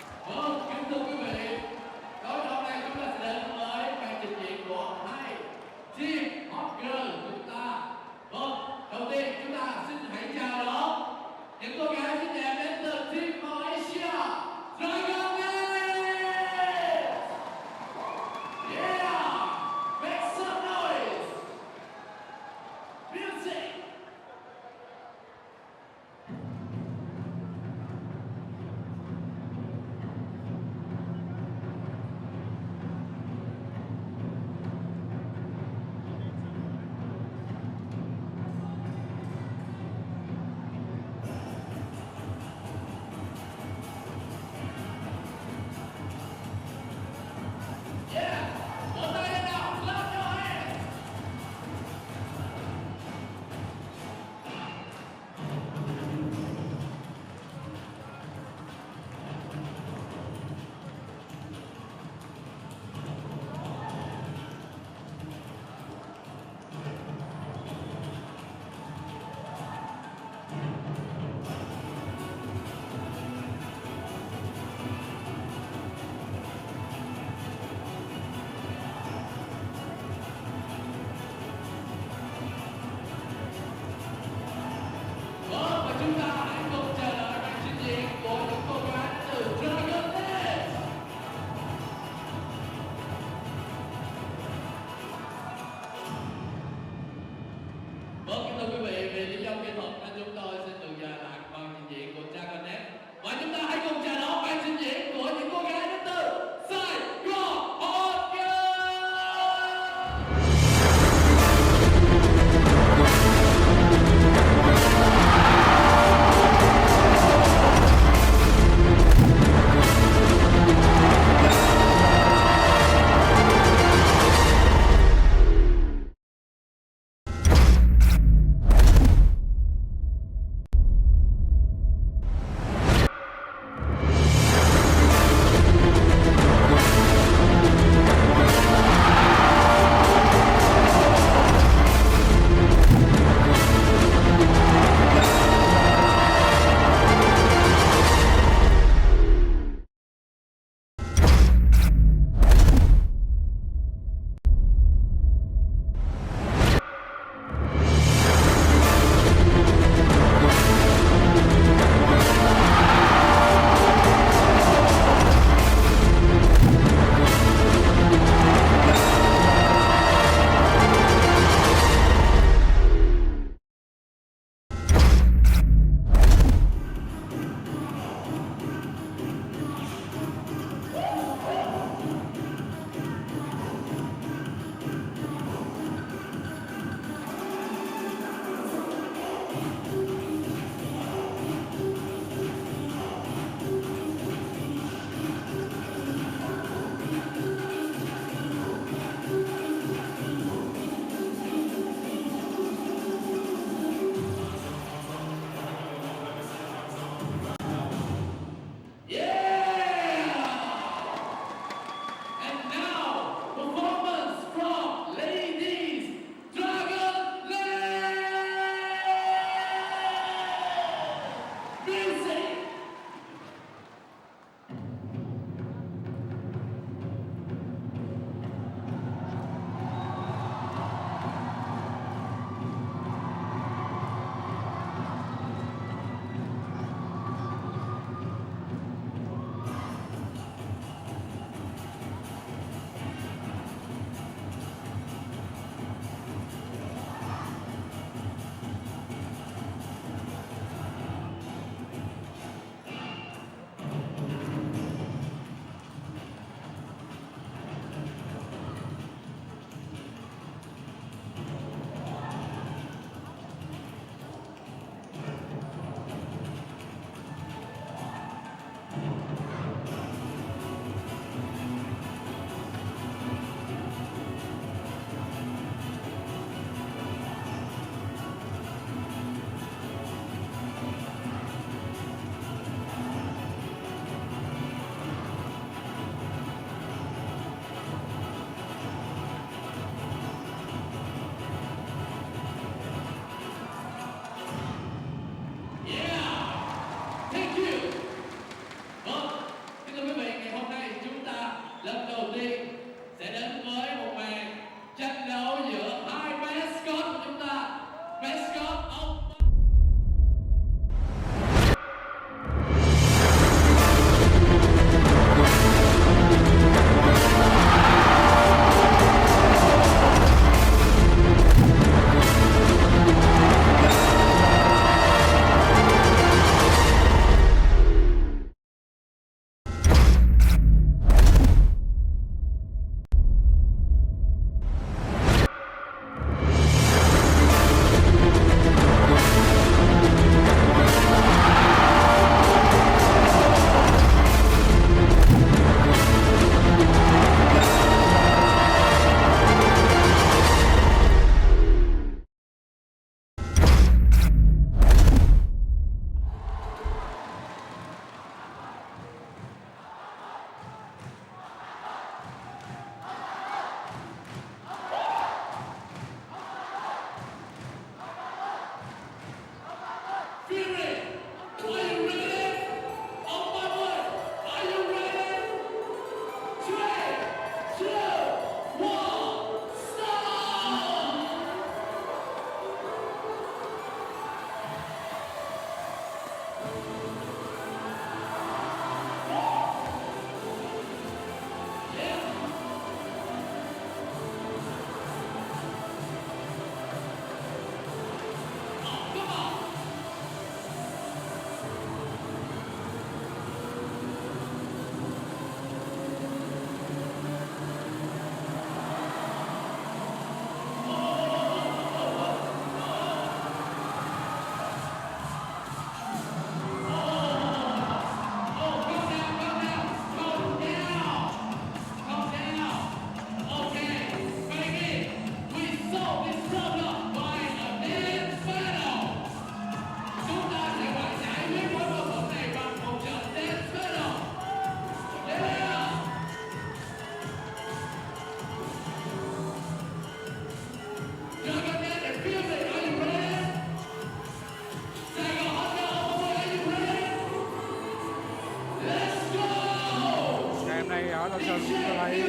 sân tôi thấy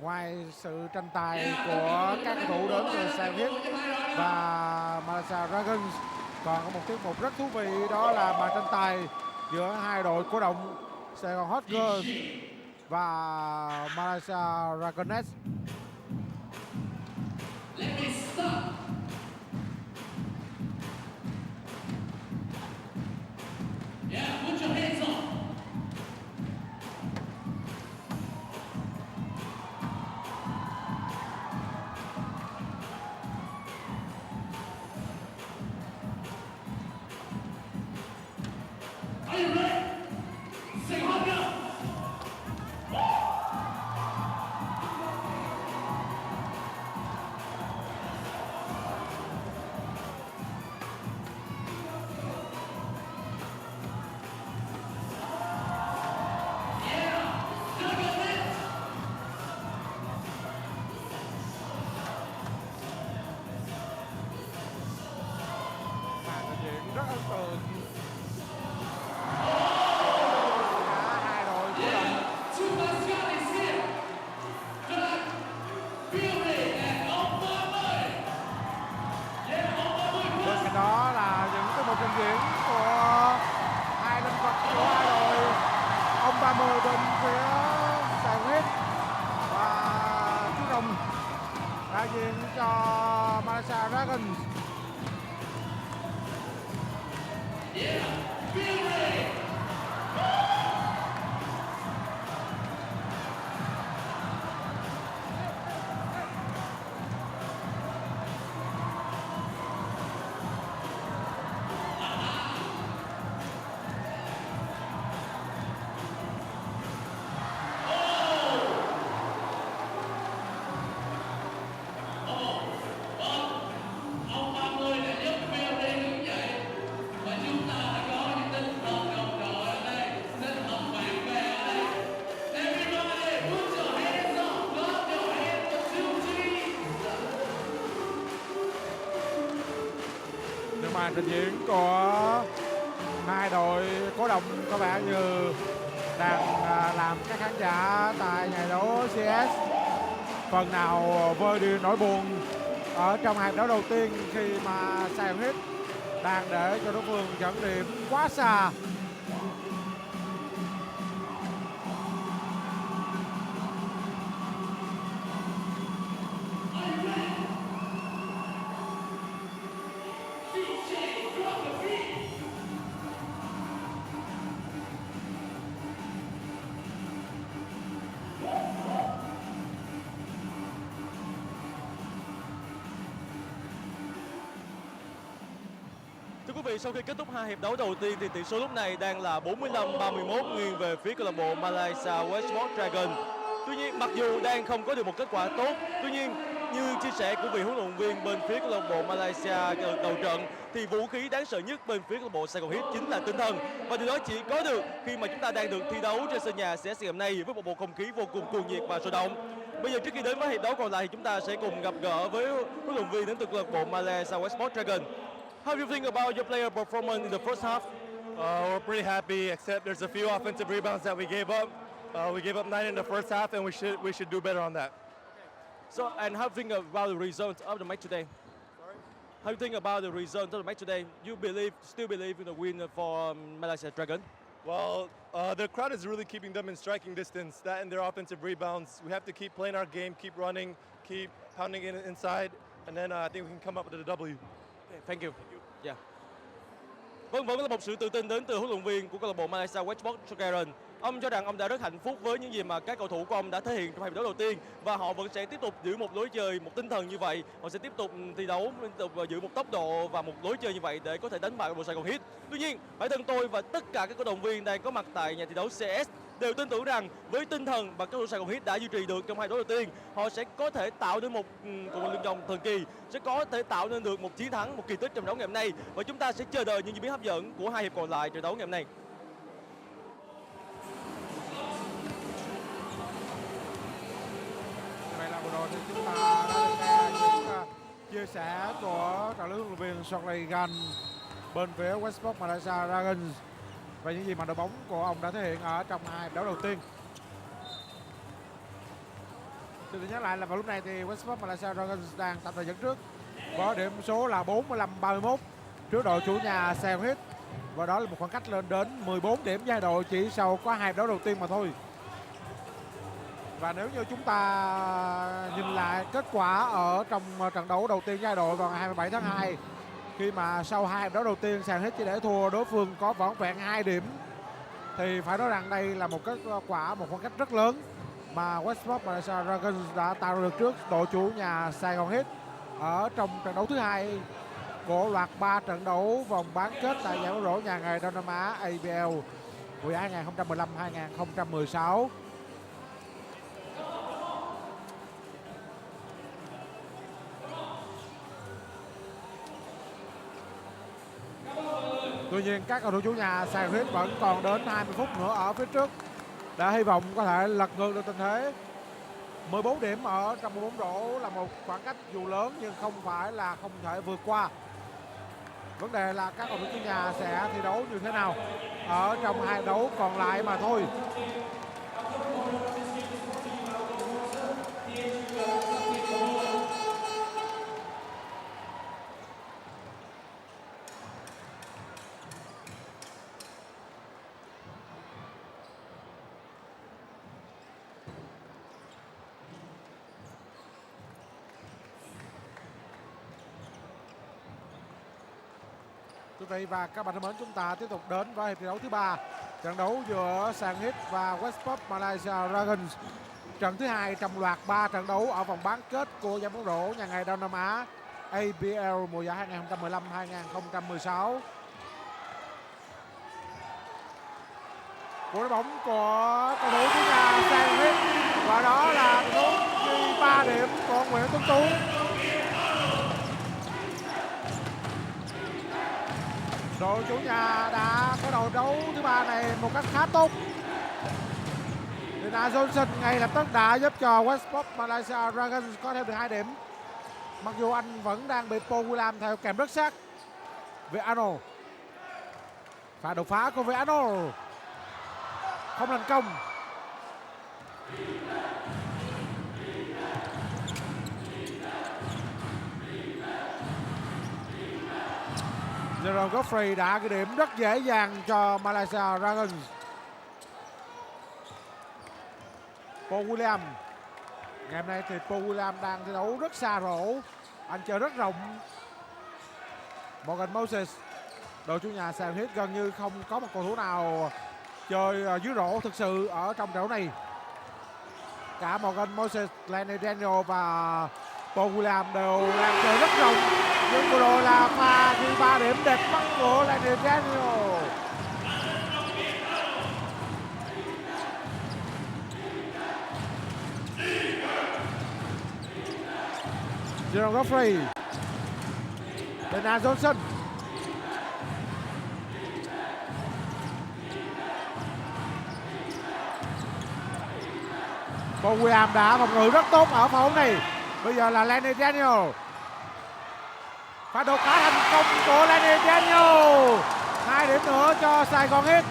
ngoài sự tranh tài của các cầu thủ đến từ Saigon Heat và Malaysia Dragons, còn có một tiết mục rất thú vị, đó là màn tranh tài giữa hai đội cổ động Saigon Heat và Malaysia Dragons. Rất ấn tượng. Cả hai đội cổ động. Bên cạnh đó là những cái một trình diễn của hai linh vật của hai đội. Ông 30 bên phía Saigon Heat và chú Đông đại diện cho Malaysia Dragons. Màn trình diễn của hai đội cổ động có vẻ như đang làm các khán giả tại giải đấu CS phần nào vơi đi nỗi buồn ở trong hiệp đấu đầu tiên, khi mà Saigon Heat đang để cho đối phương dẫn điểm quá xa. Thưa quý vị, sau khi kết thúc hai hiệp đấu đầu tiên thì tỷ số lúc này đang là 45-31 nghiêng về phía câu lạc bộ Malaysia Westport Dragons. Tuy nhiên, mặc dù đang không có được một kết quả tốt, tuy nhiên như chia sẻ của vị huấn luyện viên bên phía câu lạc bộ Malaysia đầu trận thì vũ khí đáng sợ nhất bên phía câu lạc bộ Saigon Heat chính là tinh thần, và điều đó chỉ có được khi mà chúng ta đang được thi đấu trên sân nhà CS ngày hôm nay với một bầu không khí vô cùng cuồng nhiệt và sôi động. Bây giờ trước khi đến với hiệp đấu còn lại thì chúng ta sẽ cùng gặp gỡ với huấn luyện viên đến từ câu lạc bộ Malaysia Westport Dragons. How do you think about your player performance in the first half? We're pretty happy, except there's a few offensive rebounds that we gave up. We gave up 9 in the first half, and we should do better on that. So, and how do you think about the result of the match today? Sorry? How do you think about the result of the match today? You still believe in the win for Malaysia Dragons? Well, the crowd is really keeping them in striking distance. That and their offensive rebounds. We have to keep playing our game, keep running, keep pounding it inside, and then I think we can come up with a W. Okay, thank you. Yeah. Vâng, vẫn là một sự tự tin đến từ huấn luyện viên của câu lạc bộ Malaysia Westport Dragons. Ông cho rằng ông đã rất hạnh phúc với những gì mà các cầu thủ của ông đã thể hiện trong hiệp đấu đầu tiên, và họ vẫn sẽ tiếp tục giữ một lối chơi, một tinh thần như vậy. Họ sẽ tiếp tục thi đấu, tiếp tục giữ một tốc độ và một lối chơi như vậy để có thể đánh bại câu lạc bộ Saigon Heat. Tuy nhiên, bản thân tôi và tất cả các cổ động viên đang có mặt tại nhà thi đấu CS đều tin tưởng rằng với tinh thần mà các cầu thủ Saigon Heat đã duy trì được trong hai đấu đầu tiên, họ sẽ có thể tạo nên một cuộc lượt vòng thần kỳ, sẽ có thể tạo nên được một chiến thắng, một kỳ tích trong đấu ngày hôm nay, và chúng ta sẽ chờ đợi những diễn biến hấp dẫn của hai hiệp còn lại trận đấu ngày hôm nay. Vậy là vừa rồi thì chúng ta đã được nghe những chia sẻ của trợ lý huấn luyện viên Saigon bên phía Westport Malaysia Dragons. và những gì mà đội bóng của ông đã thể hiện ở trong hai hiệp đấu đầu tiên. Xin nhắc lại là vào lúc này thì Westport Malaysia Dragons đang tạm thời dẫn trước với điểm số là 45-31 trước đội chủ nhà Saigon Heat, và đó là một khoảng cách lên đến 14 điểm với hai đội chỉ sau có hai hiệp đấu đầu tiên mà thôi. Và nếu như chúng ta nhìn lại kết quả ở trong trận đấu đầu tiên với hai đội vào ngày 27 tháng 2, khi mà sau hai hiệp đấu đầu tiên Saigon Heat chỉ để thua đối phương có vỏn vẹn 2 điểm, thì phải nói rằng đây là một kết quả, một khoảng cách rất lớn mà Westport Malaysia Dragons đã tạo được trước đội chủ nhà Saigon Heat ở trong trận đấu thứ hai của loạt 3 trận đấu vòng bán kết tại giải bóng rổ nhà nghề Đông Nam Á ABL mùa giải 2015-2016. Tuy nhiên các cầu thủ chủ nhà Saigon Heat vẫn còn đến 20 phút nữa ở phía trước để hy vọng có thể lật ngược được tình thế. 14 điểm ở trong môn bóng rổ là một khoảng cách dù lớn nhưng không phải là không thể vượt qua. Vấn đề là các cầu thủ chủ nhà sẽ thi đấu như thế nào ở trong hai đấu còn lại mà thôi. Quý vị và các bạn thân mến, chúng ta tiếp tục đến với hiệp thi đấu thứ 3, trận đấu giữa Saigon Heat và Westport Malaysia Dragons, trận thứ 2 trong loạt 3 trận đấu ở vòng bán kết của giải bóng rổ nhà nghề Đông Nam Á ABL mùa giải 2015-2016. Cú đá bóng của cầu thủ chủ nhà Saigon Heat, và đó là cú ghi 3 điểm của Nguyễn Tuấn Tú. Đội chủ nhà đã có đầu đấu thứ 3 này một cách khá tốt. Dina Johnson ngay lập tức đã giúp cho Westport Malaysia Dragons có thêm được 2 điểm. Mặc dù anh vẫn đang bị Paul William theo kèm rất sát. Viano. Pha đột phá của Viano không thành công. Jerome Godfrey đã ghi điểm rất dễ dàng cho Malaysia Dragons. Paul William. Ngày hôm nay thì Paul William đang thi đấu rất xa rổ. Anh chơi rất rộng. Morgan Moses. Đội chủ nhà Saigon Heat gần như không có một cầu thủ nào chơi dưới rổ thực sự ở trong trận đấu này. Cả Morgan Moses, Lenny Daniel và Paul William đều đang chơi rất rộng. Nhưng vừa rồi là pha ghi 3 điểm đẹp mắt của Lenny Daniel. Jerome Godfrey. Dina Johnson. Paul William đã phòng ngự rất tốt ở pha bóng này. Bây giờ là Lenny Daniel. Pha đột phá thành công của Lenny Daniel. 2 điểm nữa cho Saigon Heat.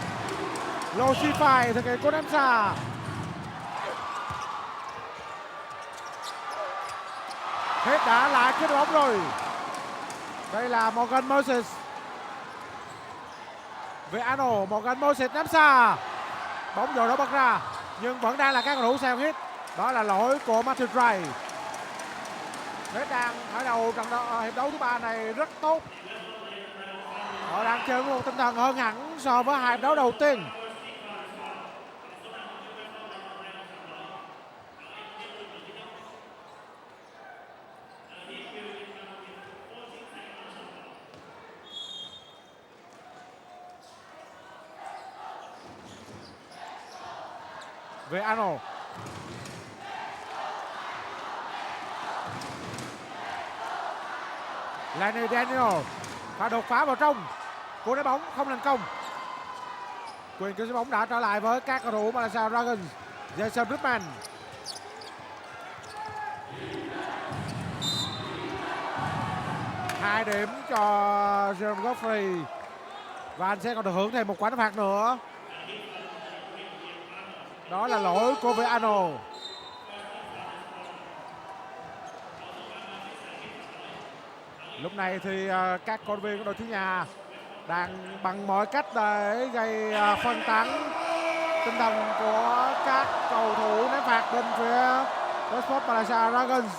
Losify thực hiện cú ném xa. Heat đã lại cái bóng rồi. Đây là Morgan Moses. Viano, Morgan Moses ném xa. Bóng rồi đó bật ra, nhưng vẫn đang là các cầu thủ Saigon Heat. Đó là lỗi của Matthew Dry. Heat đang khởi đầu trận hiệp đấu thứ 3 này rất tốt. Họ đang chơi với một tinh thần hơn hẳn so với hai hiệp đấu đầu tiên. Viano. Lenny Daniel. Pha đột phá vào trong. Cú đá bóng không thành công. Quyền kiểm soát bóng đã trở lại với các cầu thủ Malaysia Dragons. Jason Rickman. Hai điểm cho Jerome Godfrey. Và anh sẽ còn được hưởng thêm một quả đá phạt nữa. Đó là lỗi của Viano. Lúc này thì các cổ động viên của đội chủ nhà đang bằng mọi cách để gây phân tán tinh thần của các cầu thủ ném phạt bên phía Westport Malaysia Dragons.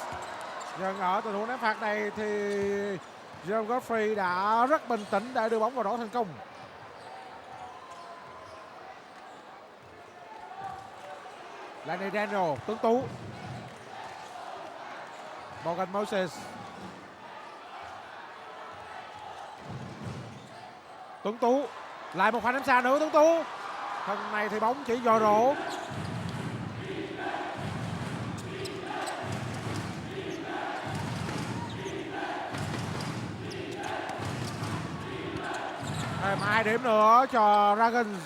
Nhưng ở tình huống ném phạt này thì Jerome Godfrey đã rất bình tĩnh để đưa bóng vào rổ thành công. Lenny Daniel, Tuấn Tú, Morgan Moses, Tuấn Tú lại một pha ném xa nữa. Tuấn Tú thân này thì bóng chỉ vào rổ. Thêm 2 điểm nữa cho Dragons.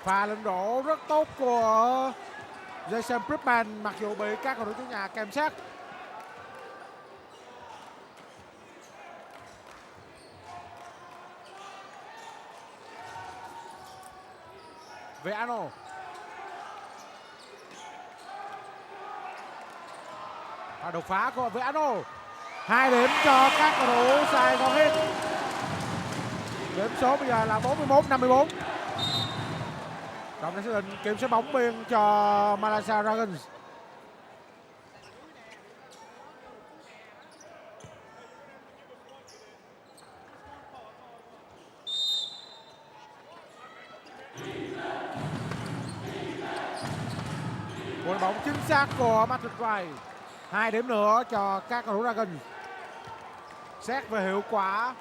Pha lên rổ rất tốt của Jason Pripman mặc dù bị các cầu thủ chủ nhà kèm sát. Viano. Và đột phá của Viano. 2 điểm cho các cầu thủ Saigon Heat. Điểm số bây giờ là 41-54. Đồng đã xác định kiểm soát bóng biên cho Malaysia Dragons. Một bóng chính xác của Matt Wright. 2 điểm nữa cho các cầu thủ Dragons. Xét về hiệu quả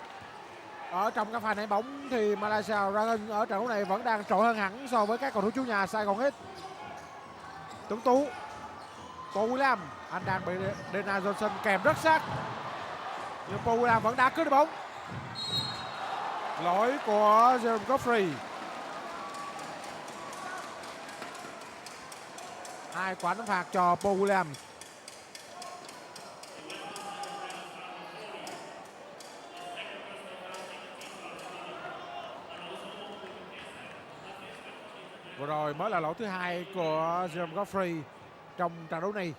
ở trong các pha ném bóng thì Malaysia Dragons ở trận đấu này vẫn đang trội hơn hẳn so với các cầu thủ chủ nhà Saigon Heat. Tuấn Tú, Paul William, anh đang bị Dana Johnson kèm rất sát. Nhưng Paul William vẫn đã cướp được bóng. Lỗi của Jerome Godfrey. 2 quả đá phạt cho Paul William. Vừa rồi mới là lỗi thứ 2 của Jerome Godfrey trong trận đấu này.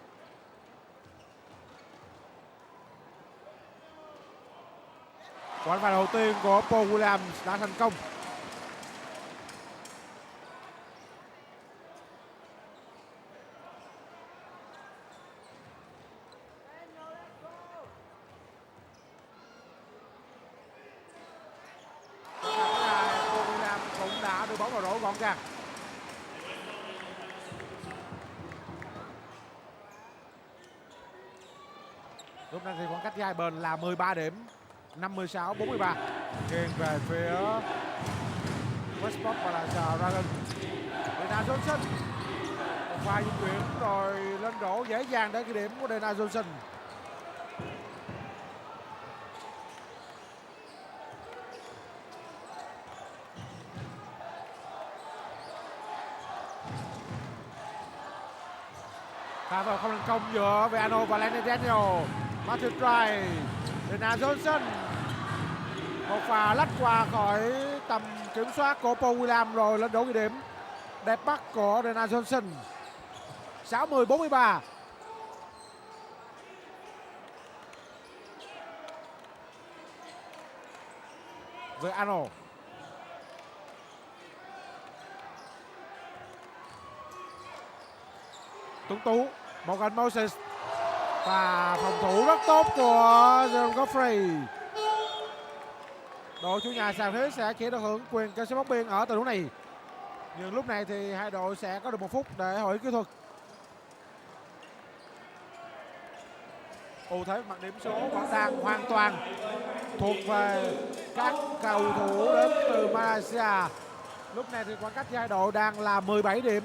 Quả phạt đầu tiên của Paul Williams đã thành công. Paul Williams cũng đã đưa bóng vào rổ gọn gàng. Lúc này thì khoảng cách hai bên là 13 điểm, 56-43 nghiêng về phía Westport và là Dragons. Dana Johnson một pha di chuyển rồi lên rổ dễ dàng để ghi điểm của Dana Johnson. Pha vào không thành công giữa Viano và Lenny Daniel. Matthew Try, Dana Johnson. Một pha lách qua khỏi tầm kiểm soát của Paul Williams rồi lên rổ ghi điểm. Đẹp bắt của Dana Johnson. 60-43. Viano. Tuấn Tú, Morgan Moses và phòng thủ rất tốt của Jerome Godfrey. Đội chủ nhà Saigon Heat sẽ chỉ được hưởng quyền kiểm soát bóng biên ở tình huống này. Nhưng lúc này thì hai đội sẽ có được 1 phút để hội kỹ thuật. Ưu thế mặt điểm số vẫn đang hoàn toàn thuộc về các cầu thủ đến từ Malaysia. Lúc này thì khoảng cách hai đội đang là 17 điểm.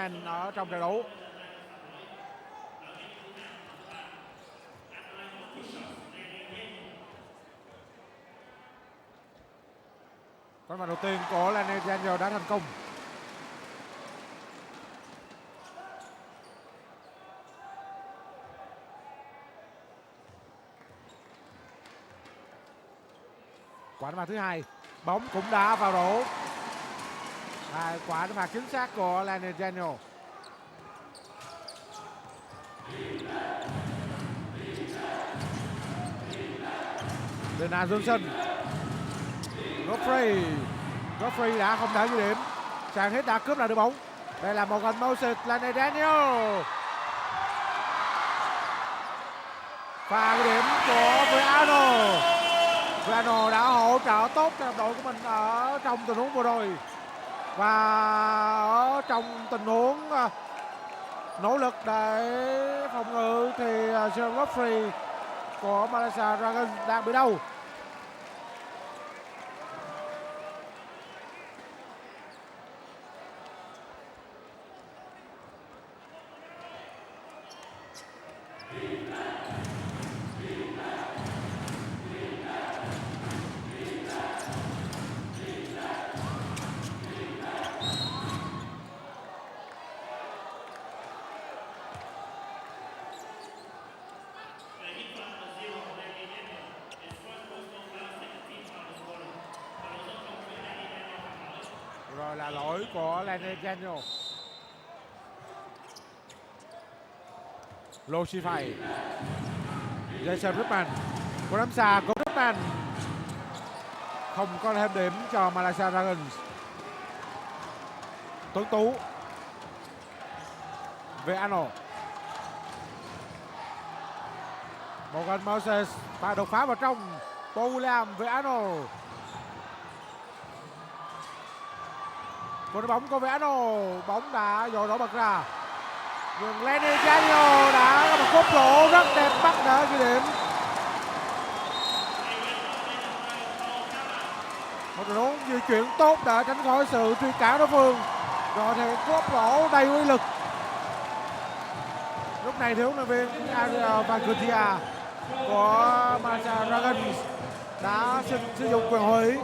Ripman ở trong trận đấu. Quả bóng đầu tiên của Lenny Daniel đã thành công. Quả đá phạt thứ hai, bóng cũng đã vào rổ. Quả đá phạt chính xác của Lenny Daniel. Dennis Johnson, Godfrey đã không đỡ ghi điểm. Saigon Heat đã cướp lại được bóng. Đây là một gần Moses, Lenny Daniel. Pha ghi điểm của Viano. Viano đã hỗ trợ tốt cho đội của mình ở trong tình huống vừa rồi. Và ở trong tình huống nỗ lực để phòng ngự thì John Godfrey của Malaysia Dragons đang bị đau. Rồi là lỗi của Lenny Daniel. Lochify, Jason Ripman, cú đấm xa của Ripman không có thêm điểm cho Malaysia Dragons. Tuấn Tú, Viano, Morgan Moses và đột phá vào trong. Paul William, Viano. Một bóng của Viano, bóng đã dội nổ bật ra. Nhưng Lenny Daniel đã có một cú rổ rất đẹp bắt đỡ ghi điểm. Một tình huống di chuyển tốt để tránh khỏi sự truy cản đối phương. Rồi thì cú rổ đầy uy lực. Lúc này thì huấn luyện viên Adrian Vancutia của Malaysia Dragons đã sử dụng quyền hủy.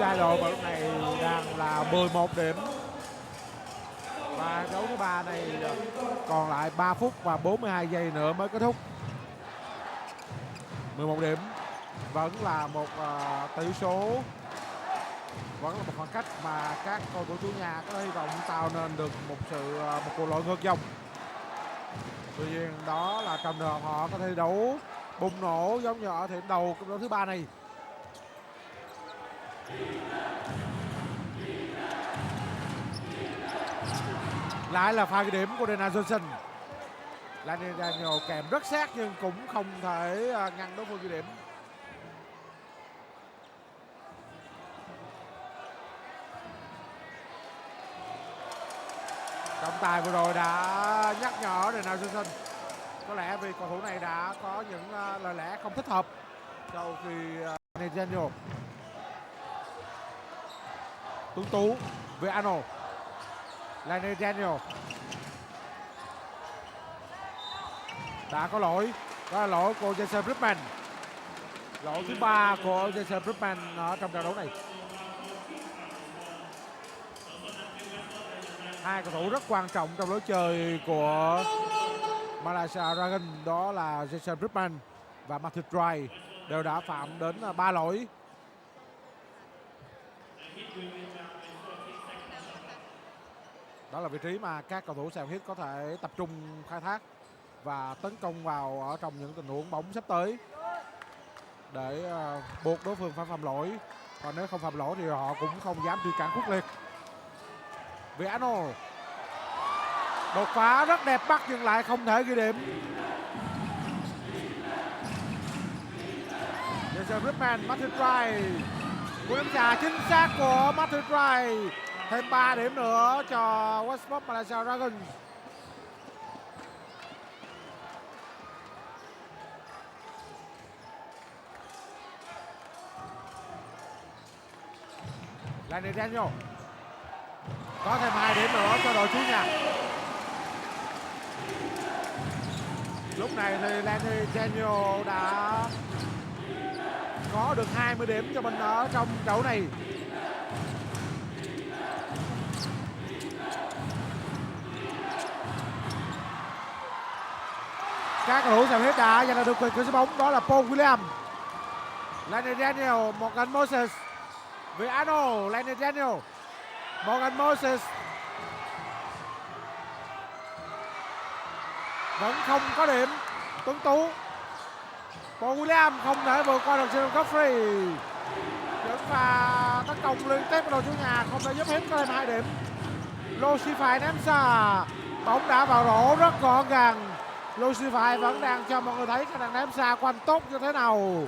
Giai đoạn mà lúc này đang là 11 điểm. Và đấu thứ 3 này còn lại 3 phút và 42 giây nữa mới kết thúc. 11 điểm vẫn là một tỷ số, vẫn là một khoảng cách mà các cầu thủ chủ nhà có hy vọng tạo nên được một cuộc lội ngược dòng. Tuy nhiên đó là trong trường hợp họ có thể đấu bùng nổ giống như ở hiệp đầu của đấu thứ 3 này. Lại là pha ghi điểm của Dennis Johnson. Lenny Daniel kèm rất sát nhưng cũng không thể ngăn đối phương ghi điểm. Trọng tài vừa rồi đã nhắc nhở Dennis Johnson. Có lẽ vì cầu thủ này đã có những lời lẽ không thích hợp sau khi Lenny Daniel. Tuấn Tú, Viano, Lenny Daniel đã có lỗi, đó là lỗi của Jason Ripman, lỗi thứ 3 của Jason Ripman ở trong trận đấu này. Hai cầu thủ rất quan trọng trong lối chơi của Malaysia Dragons, đó là Jason Ripman và Matthew Dry đều đã phạm đến 3 lỗi. Đó là vị trí mà các cầu thủ Saigon Heat có thể tập trung khai thác và tấn công vào ở trong những tình huống bóng sắp tới để buộc đối phương phải phạm lỗi. Còn nếu không phạm lỗi thì họ cũng không dám truy cản quyết liệt. Viano đột phá rất đẹp, bắt nhưng lại không thể ghi điểm. Jason Rickman, Matthew Dry, cú đấm trà chính xác của Matthew Dry, thêm 3 điểm nữa cho Westport Malaysia Dragons. Lenny Daniel có thêm 2 điểm nữa cho đội chủ nhà. Lúc này thì Lenny Daniel đã có được 20 điểm cho mình ở trong trận này. Các cầu thủ Saigon Heat đã giành được quyền kiểm soát bóng, đó là Paul William, Lenny Daniel, Morgan Moses, Viano, Lenny Daniel, Morgan Moses. Vẫn không có điểm. Tuấn Tú, Paul William không thể vượt qua được Jalen Godfrey. Những pha tấn công liên tiếp của đội chủ nhà không thể giúp Heat có thêm 2 điểm. Lucify ném xa, bóng đã vào rổ rất gọn gàng. Lucify vẫn đang cho mọi người thấy khả năng ném xa của anh tốt như thế nào.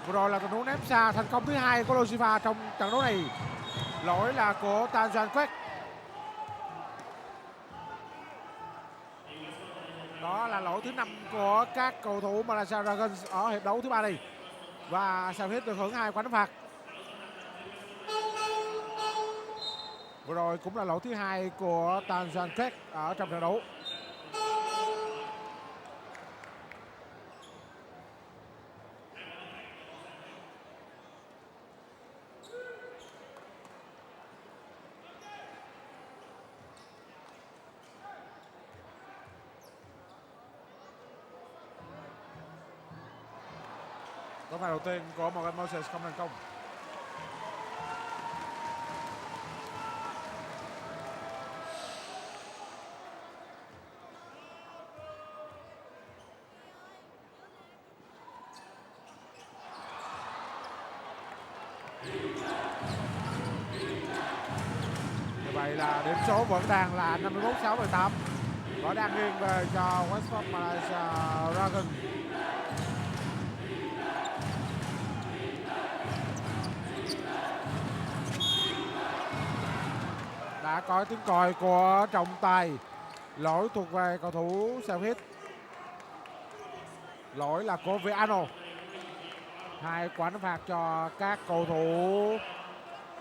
Vừa rồi là tình huống ném xa thành công thứ 2 của Lucify trong trận đấu này. Lỗi là của Tanzan Quét. Đó là lỗi thứ 5 của các cầu thủ Malaysia Dragons ở hiệp đấu thứ 3 này. Và Saigon Heat được hưởng 2 quả đá phạt. Vừa rồi cũng là lỗi thứ 2 của Tanzan Quét ở trong trận đấu. Quả phạt đầu tiên của Morgan Moses không thành công. Như vậy là điểm số vẫn đang là 51-68. Vẫn đang nghiêng về cho Westport Malaysia Dragons. Đã có tiếng còi của trọng tài. Lỗi thuộc về cầu thủ Saigon Heat. Lỗi là của Viano. 2 quả đá phạt cho các cầu thủ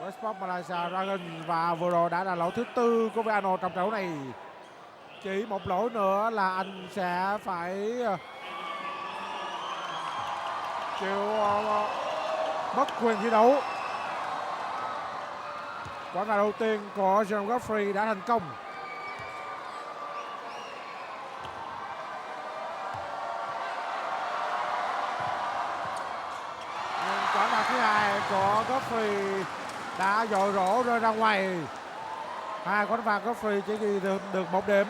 Westport Malaysia Dragons. Và vừa rồi đã là lỗi thứ 4 của Viano trong trận đấu này. Chỉ một lỗi nữa là anh sẽ phải chịu mất quyền thi đấu. Quả phạt đầu tiên của Jalen Godfrey đã thành công. Nhưng quả phạt thứ 2 của Godfrey đã dội rổ rơi ra ngoài. 2 quả phạt Godfrey chỉ ghi được 1 điểm.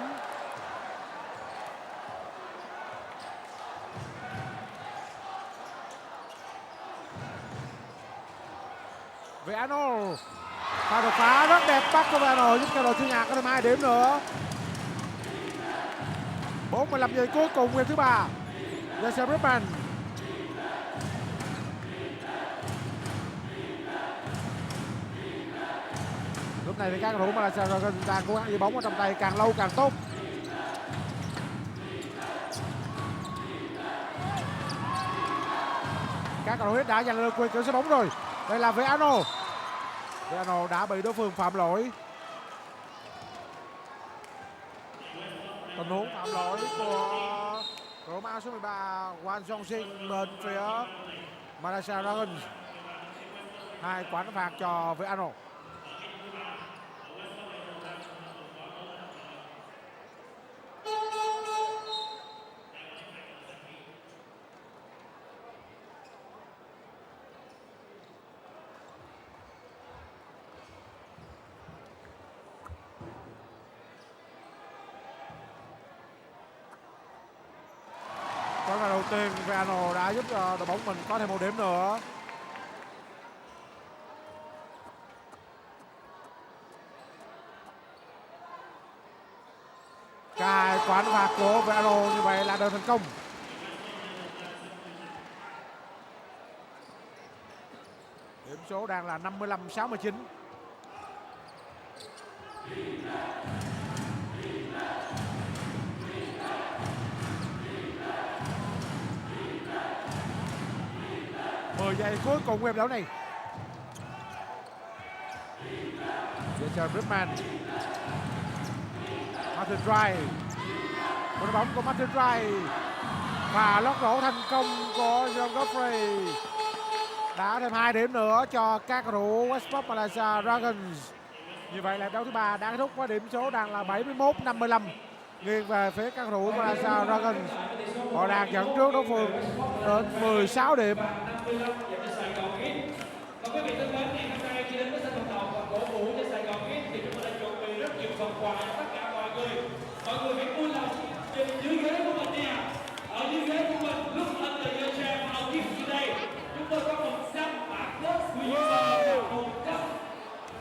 Viano pha đột phá rất đẹp, bắt của Viano giúp cho đội chủ nhà có thêm 2 điểm nữa. 45 giây cuối cùng game thứ 3. Jason Rickman. Lúc này thì các cầu thủ Malaysia Dragons đang cố gắng giữ bóng ở trong tay càng lâu càng tốt. Các cầu thủ đã giành được quyền kiểm soát bóng rồi. Đây là Viano. Viano đã bị đối phương phạm lỗi. Tình huống phạm lỗi của đội mã số 13 Wan Jong-sing bên phía Malaysia Dragons. 2 quả đá phạt cho Viano. Vẫn là đầu tiên Viano đã giúp cho đội bóng mình có thêm một điểm nữa. Cả hai quả đá phạt của Viano như vậy là đều thành công. Điểm số đang là 55-69. Mười giây cuối cùng của hiệp đấu này. Jason Brickman. Martin Dry. Một bóng của Martin Dry. Và lót đổ thành công của John Godfrey. Đã thêm 2 điểm nữa cho các cầu thủ Westport Malaysia Dragons. Như vậy là đấu thứ 3 đã kết thúc với điểm số đang là 71-55 nghiêng về phía các cầu thủ Malaysia Dragons. Họ đang dẫn trước đối phương đến 16 điểm. Saigon Heat. Và quý vị thân mến, ngày hôm nay khi đến với sân vận động và cổ vũ cho Saigon Heat thì chúng tôi đã chuẩn bị rất nhiều phần quà cho tất cả mọi người. Mọi người hãy vui lòng trên dưới ghế của mình nha. Ở dưới ghế của mình, look under your chair và I'll give you đây. Chúng tôi có một sắp mã code Squeezer và một cấp.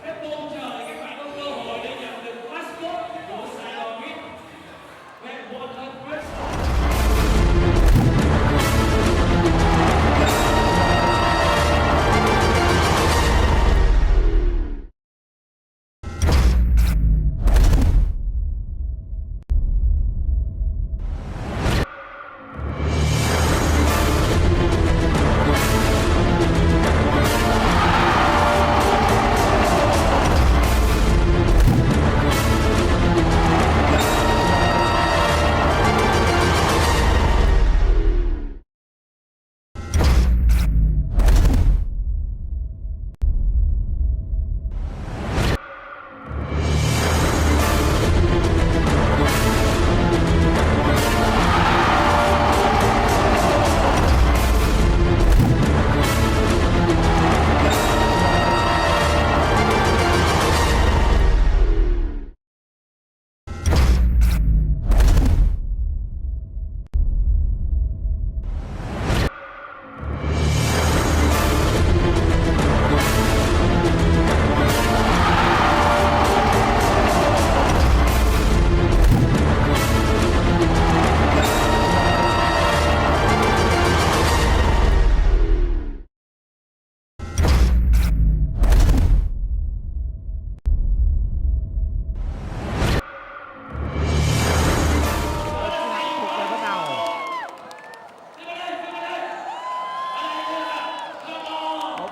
Hãy mong chờ các bạn có cơ hội để nhận được passport của Saigon Heat. When 100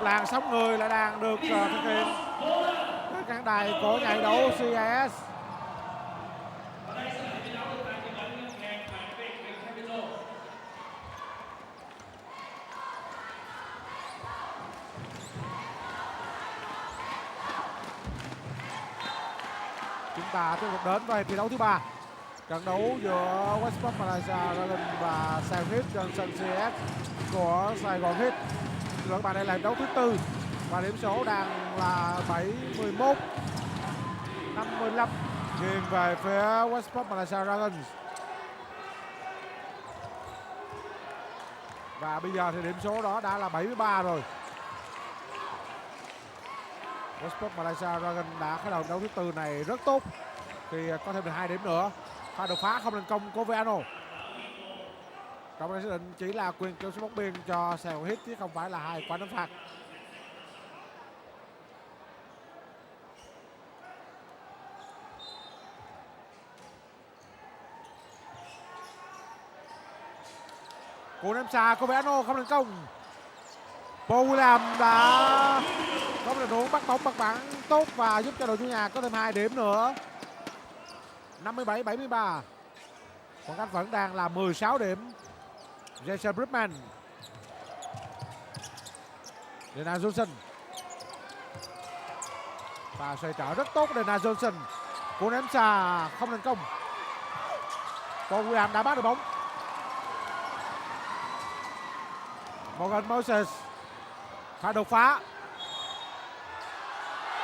làn sóng người lại đang được thực hiện trên khán đài của giải đấu CIS. Chúng ta tiếp tục đến với thi đấu thứ 3. Trận đấu giữa Westport Malaysia Dragons và Saigon Heat trên sân CIS của Saigon Heat. Các bạn, đây là đấu thứ 4 và điểm số đang là 71-55 nghiêng về phía Westport Malaysia Dragons. Và bây giờ thì điểm số đó đã là 73 rồi. Westport Malaysia Dragons đã khởi đầu đấu thứ 4 này rất tốt khi có thêm được 2 điểm nữa. Pha đột phá không thành công của Viano. Trọng tài xác định chỉ là quyền kiểm soát bóng biên cho Saigon Heat chứ không phải là 2 quả đấm phạt. Cú ném xa của Viano không thành công. Paul William đã có một tình huống bắt bóng bằng bắn tốt và giúp cho đội chủ nhà có thêm 2 điểm nữa. 57-73. Khoảng cách vẫn đang là 16 điểm. Jason Brickman. Dena Johnson. Và xoay trở rất tốt của Dena Johnson. Cú ném xa không thành công. Paul William đã bắt được bóng. Morgan Moses. Pha đột phá.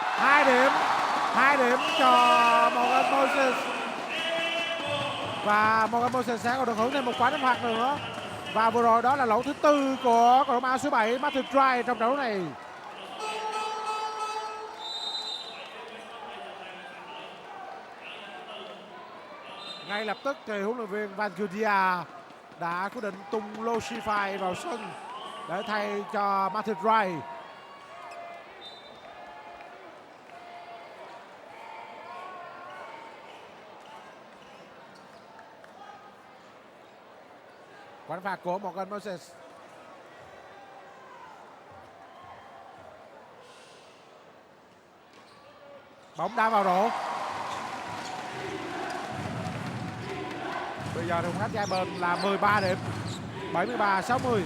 2 điểm. 2 điểm cho Morgan Moses. Và Morgan Moses sẽ còn được hưởng thêm một quả đấm phạt nữa. Và vừa rồi đó là lỗi thứ tư của cầu thủ áo số 7 Malaysia Dragons trong trận đấu này. Ngay lập tức thì huấn luyện viên Van Gudia đã quyết định tung Loshify vào sân để thay cho Malaysia Dragons. Quả phạt của Morgan Moses. Bóng đá vào rổ. Bây giờ thì khoảng cách hai bên là 13 điểm. 73-60.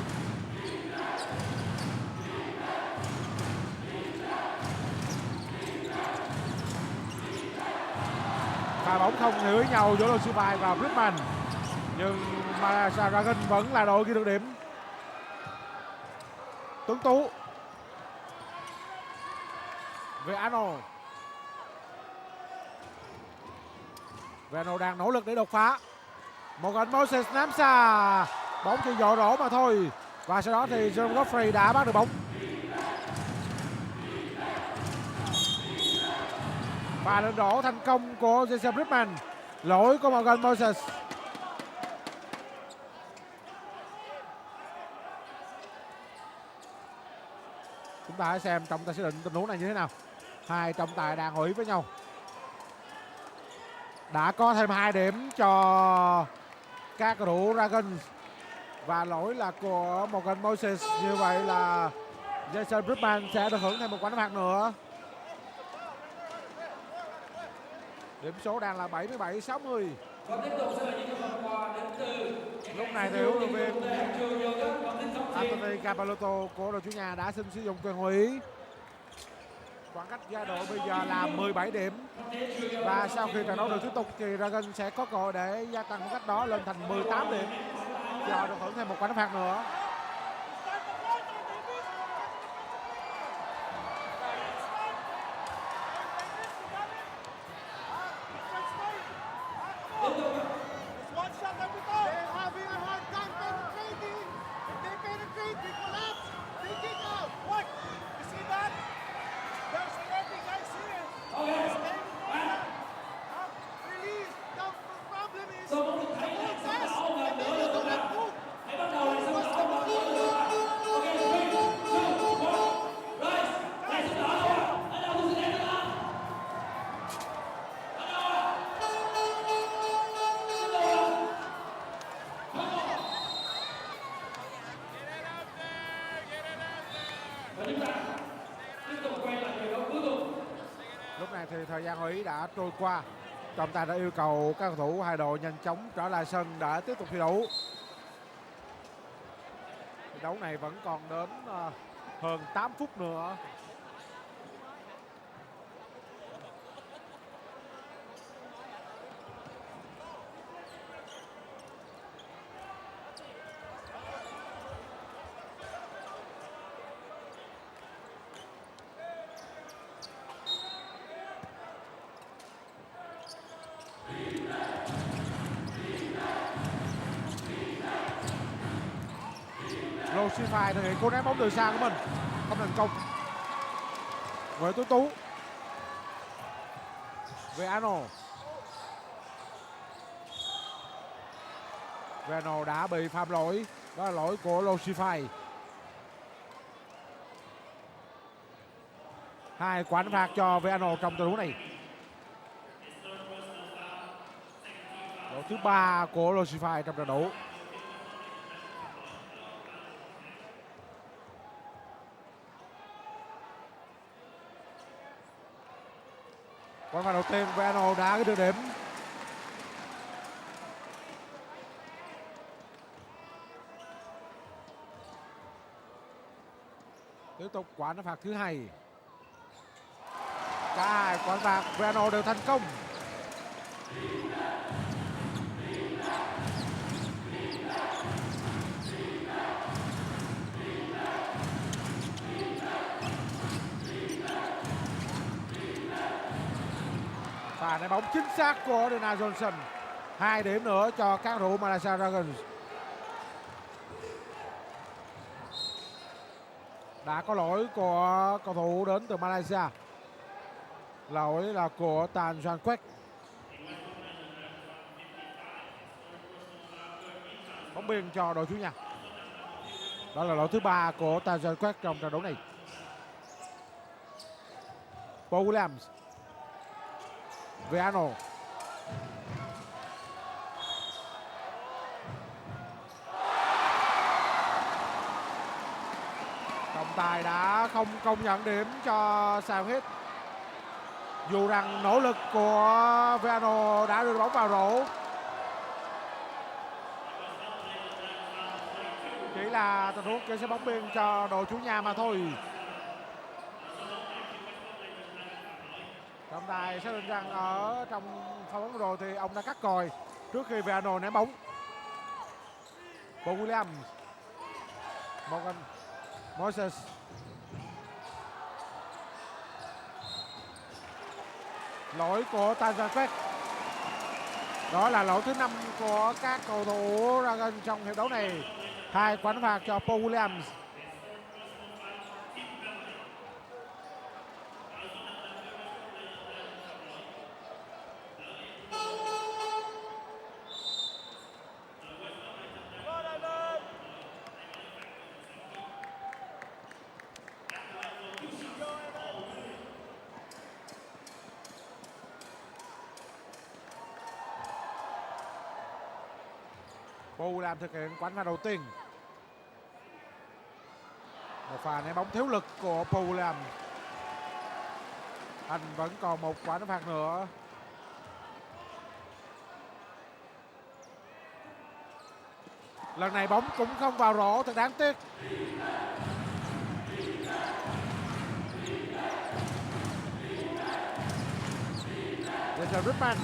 Pha bóng không hiểu ý nhau giữa Loshify và Bridgman. Nhưng Malaysia Dragons vẫn là đội ghi được điểm. Tuấn Tú về Arnold. Arnold đang nỗ lực để đột phá. Morgan Moses ném xa. Bóng chỉ dội rổ mà thôi. Và sau đó thì Jerome Godfrey đã bắt được bóng. Và lên rổ thành công của Jason Bridgman. Lỗi của Morgan Moses. Chúng ta hãy xem trọng tài sẽ định tình huống này như thế nào. Hai trọng tài đang hội ý với nhau. Đã có thêm 2 điểm cho các cầu thủ Dragons. Và lỗi là của Morgan Moses. Như vậy là Jason Bridgman sẽ được hưởng thêm một quả đá phạt nữa. Điểm số đang là 77-60. Lúc này thì huấn luyện viên Anthony Capelotto của đội chủ nhà đã xin sử dụng quyền hủy. Khoảng cách gia đội bây giờ là 17 điểm. Và sau khi trận đấu được tiếp tục thì Dragons sẽ có cơ hội để gia tăng khoảng cách đó lên thành 18 điểm. Giờ được hưởng thêm một quả đá phạt nữa. Lúc này thì thời gian hội ý đã trôi qua. Trọng tài đã yêu cầu các cầu thủ hai đội nhanh chóng trở lại sân để tiếp tục thi đấu. Thi đấu này vẫn còn đến hơn 8 phút nữa. Loshify thực hiện cú ném bóng từ xa của mình, không thành công. Nguyễn Tuấn Tú về Arnold. Arnold đã bị phạm lỗi, đó là lỗi của Loshify. 2 quả phạt cho Arnold trong trận đấu này. Lỗi thứ 3 của Loshify trong trận đấu. Quả phạt đầu tiên Arnold đã được điểm. Tiếp tục quả phạt thứ 2. Cả 2 quả phạt Arnold đều thành công. Và ném bóng chính xác của Donald Johnson. 2 điểm nữa cho các cầu thủ Malaysia Dragons. Đã có lỗi của cầu thủ đến từ Malaysia. Lỗi là của Tan Juan Quek. Bóng biên cho đội chủ nhà. Đó là lỗi thứ 3 của Tan Juan Quek trong trận đấu này. Paul Williams. Viano. Trọng tài đã không công nhận điểm cho Saigon Heat. Dù rằng nỗ lực của Viano đã đưa bóng vào rổ. Chỉ là tình huống kiểm soát bóng biên cho đội chủ nhà mà thôi. Trọng tài xác định rằng ở trong pha bóng rồi thì ông đã cắt còi trước khi Viano ném bóng. Paul Williams. Morgan Moses. Lỗi của Tan Juan Quek. Đó là lỗi thứ 5 của các cầu thủ Dragons trong hiệp đấu này. 2 quả phạt cho Paul Williams. Paul Williams thực hiện quả phạt đầu tiên. Một pha ném bóng thiếu lực của Paul Williams. Anh vẫn còn một quả phạt nữa. Lần này bóng cũng không vào rổ, thật đáng tiếc. Jason Rickman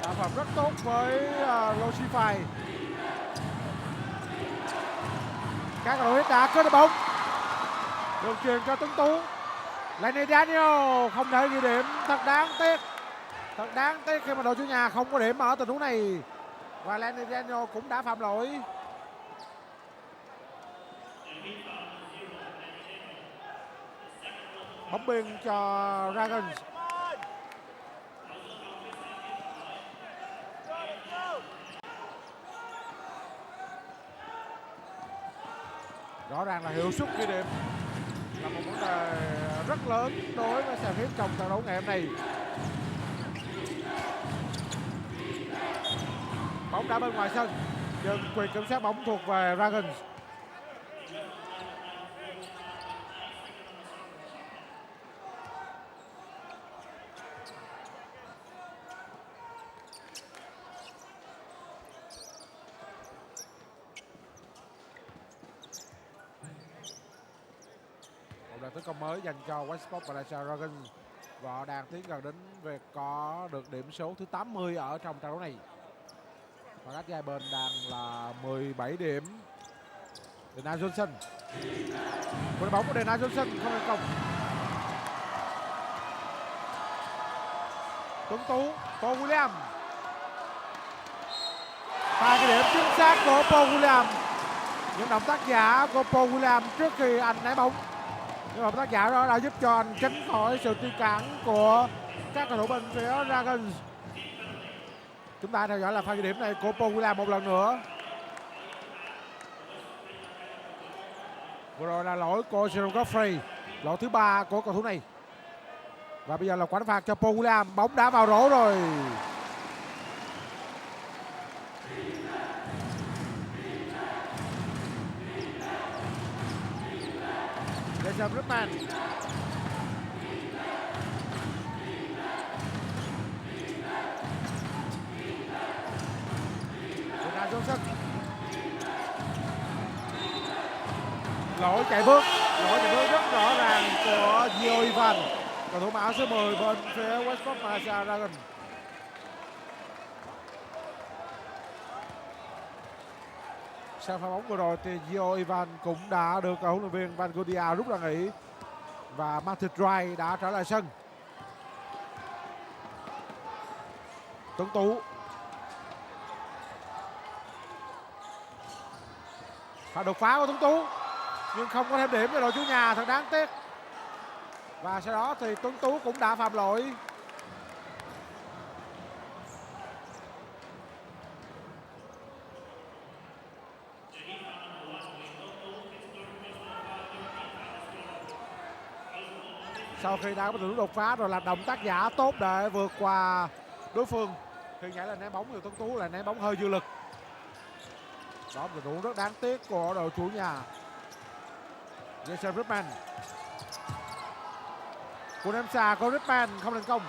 tạo phẩm rất tốt với Lochify. Các cầu thủ đã cướp được bóng. Đường truyền cho Tuấn Tú. Lenny Daniel không thể ghi điểm, thật đáng tiếc. Thật đáng tiếc khi mà đội chủ nhà không có điểm ở tình huống này. Và Lenny Daniel cũng đã phạm lỗi. Bóng biên cho Dragons. Rõ ràng là hiệu suất ghi điểm là một vấn đề rất lớn đối với Saigon Heat trong trận đấu ngày hôm nay. Bóng đã bên ngoài sân, nhưng quyền kiểm soát bóng thuộc về Dragons. Tấn công mới dành cho Westport Malaysia Dragons và họ đang tiến gần đến việc có được điểm số thứ 80 ở trong trận đấu này. Và cách hai bên đang là 17 điểm. Dena Johnson. Cú bóng của Dena Johnson không thành công. Tuấn Tú, Paul Williams. 2 cái điểm chính xác của Paul Williams. Những động tác giả của Paul Williams trước khi anh ném bóng. Nhưng mà tác giả đó đã giúp cho anh tránh khỏi sự truy cản của các cầu thủ bên phía Dragons. Chúng ta theo dõi là pha ghi điểm này của Paul Williams một lần nữa. Vừa rồi là lỗi của Jerome Godfrey, lỗi thứ 3 của cầu thủ này. Và bây giờ là quả phạt cho Paul Williams, bóng đã vào rổ rồi. Jason Rickman. Dena Johnson. Lỗi chạy bước rất rõ ràng của Gio Ivan, cầu thủ áo số 10 bên phía Westport Malaysia Dragons. Sau pha bóng vừa rồi thì Gio Ivan cũng đã được huấn luyện viên Van Godia rút ra nghỉ và Martin Dry đã trở lại sân. Tuấn Tú. Pha đột phá của Tuấn Tú. nhưng không có thêm điểm cho đội chủ nhà, thật đáng tiếc. Và sau đó thì Tuấn Tú cũng đã phạm lỗi. Sau khi đã có được đột phá rồi làm động tác giả tốt để vượt qua đối phương. Khi nhảy lên ném bóng thì Tuấn Tú là ném bóng hơi dư lực. Đó là tình huống rất đáng tiếc của đội chủ nhà. Jason Rickman. Cú ném xa của Rickman không thành công.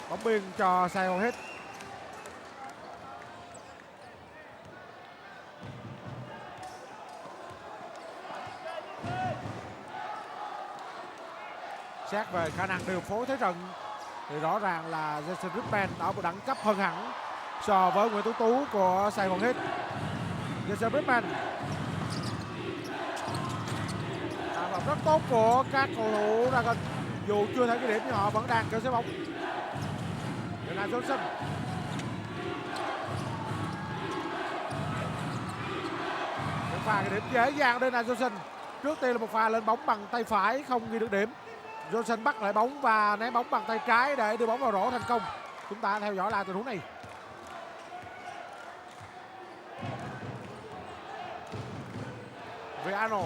Bóng biên cho Saigon Heat. Xét về khả năng điều phối thế trận thì rõ ràng là Jason Rickman ở một đẳng cấp hơn hẳn so với Nguyễn Tuấn Tú của Saigon Heat. Jason Rickman làm động rất tốt của các cầu thủ Dragon, dù chưa thấy cái điểm nhưng họ vẫn đang kéo xếp bóng. Đây là Johnson. Một pha cái điểm dễ dàng đây là Johnson. Trước tiên là một pha lên bóng bằng tay phải không ghi được điểm. Johnson bắt lại bóng và ném bóng bằng tay trái để đưa bóng vào rổ thành công. Chúng ta theo dõi lại tình huống này. Viano.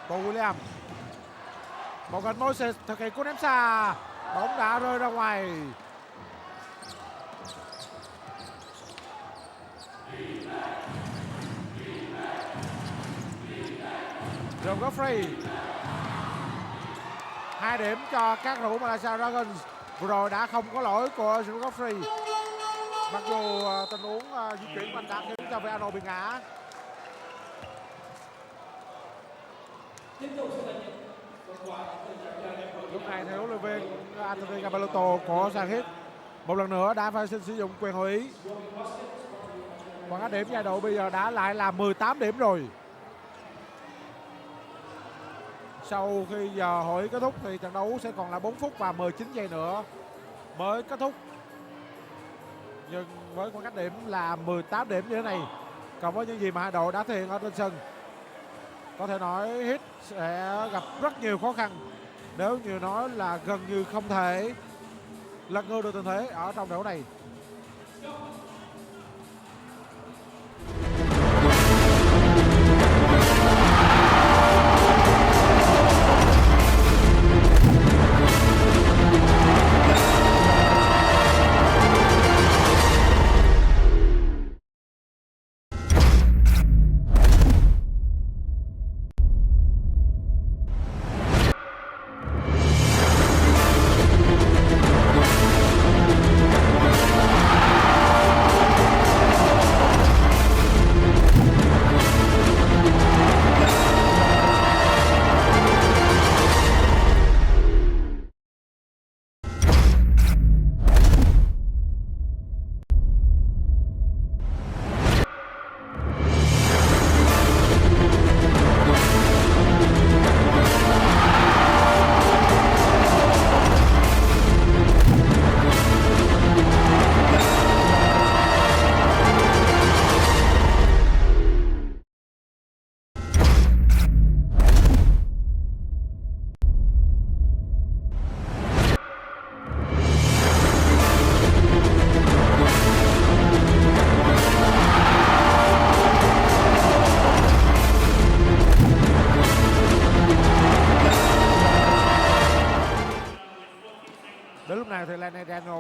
Paul William. Morgan Moses thực hiện cú ném xa. Bóng đã rơi ra ngoài. John Godfrey. 2 điểm cho các cầu thủ Malaysia Dragons. Vừa rồi đã không có lỗi của John Godfrey. Mặc dù tình huống di chuyển mạnh đã khiến cho Viano bị ngã. Lúc này thì huấn luyện viên Anthony Gabelotto của Saigon Heat một lần nữa đã phải xin sử dụng quyền hội ý. Và các điểm giai độ bây giờ đã lại là 18 điểm rồi. Sau khi giờ hội ý kết thúc thì trận đấu sẽ còn là 4 phút và 19 giây nữa mới kết thúc. Nhưng với khoảng cách điểm là 18 điểm như thế này, cộng với những gì mà hai đội đã thể hiện ở trên sân, có thể nói Heat sẽ gặp rất nhiều khó khăn, nếu như nói là gần như không thể lật ngược được tình thế ở trong đấu này.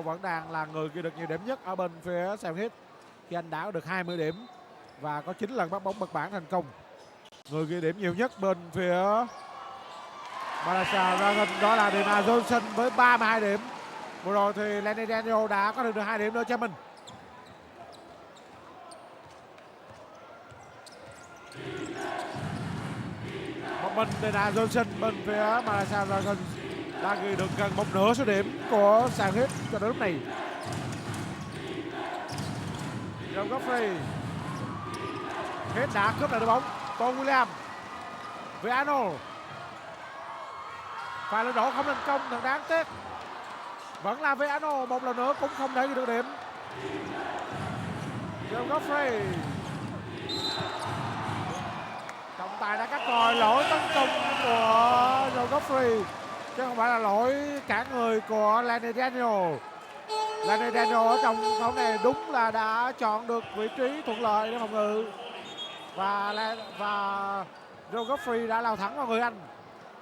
Vẫn đang là người ghi được nhiều điểm nhất ở bên phía Saigon Heat khi anh đã được 20 điểm và có 9 lần bắt bóng bật bảng thành công. Người ghi điểm nhiều nhất bên phía Malaysia Dragons đó là Dina Johnson với 32 điểm. Vừa rồi thì Lenny Daniel đã có được 2 điểm nữa cho mình. Một mình Dina Johnson bên phía Malaysia Dragons đã ghi được gần một nửa số điểm của Saigon Heat cho đến lúc này. John Godfrey. Heat đã cướp lại đội bóng. Paul William. Viano. Pha lên đổ không thành công, thật đáng tiếc. Vẫn là Viano, một lần nữa cũng không thể ghi được điểm. John Godfrey. Trọng tài đã cắt còi lỗi tấn công của John Godfrey, chứ không phải là lỗi cả người của Lanny Daniel. Lanny Daniel ở trong pháo này đúng là đã chọn được vị trí thuận lợi để phòng ngự. Và John Godfrey đã lao thẳng vào người anh.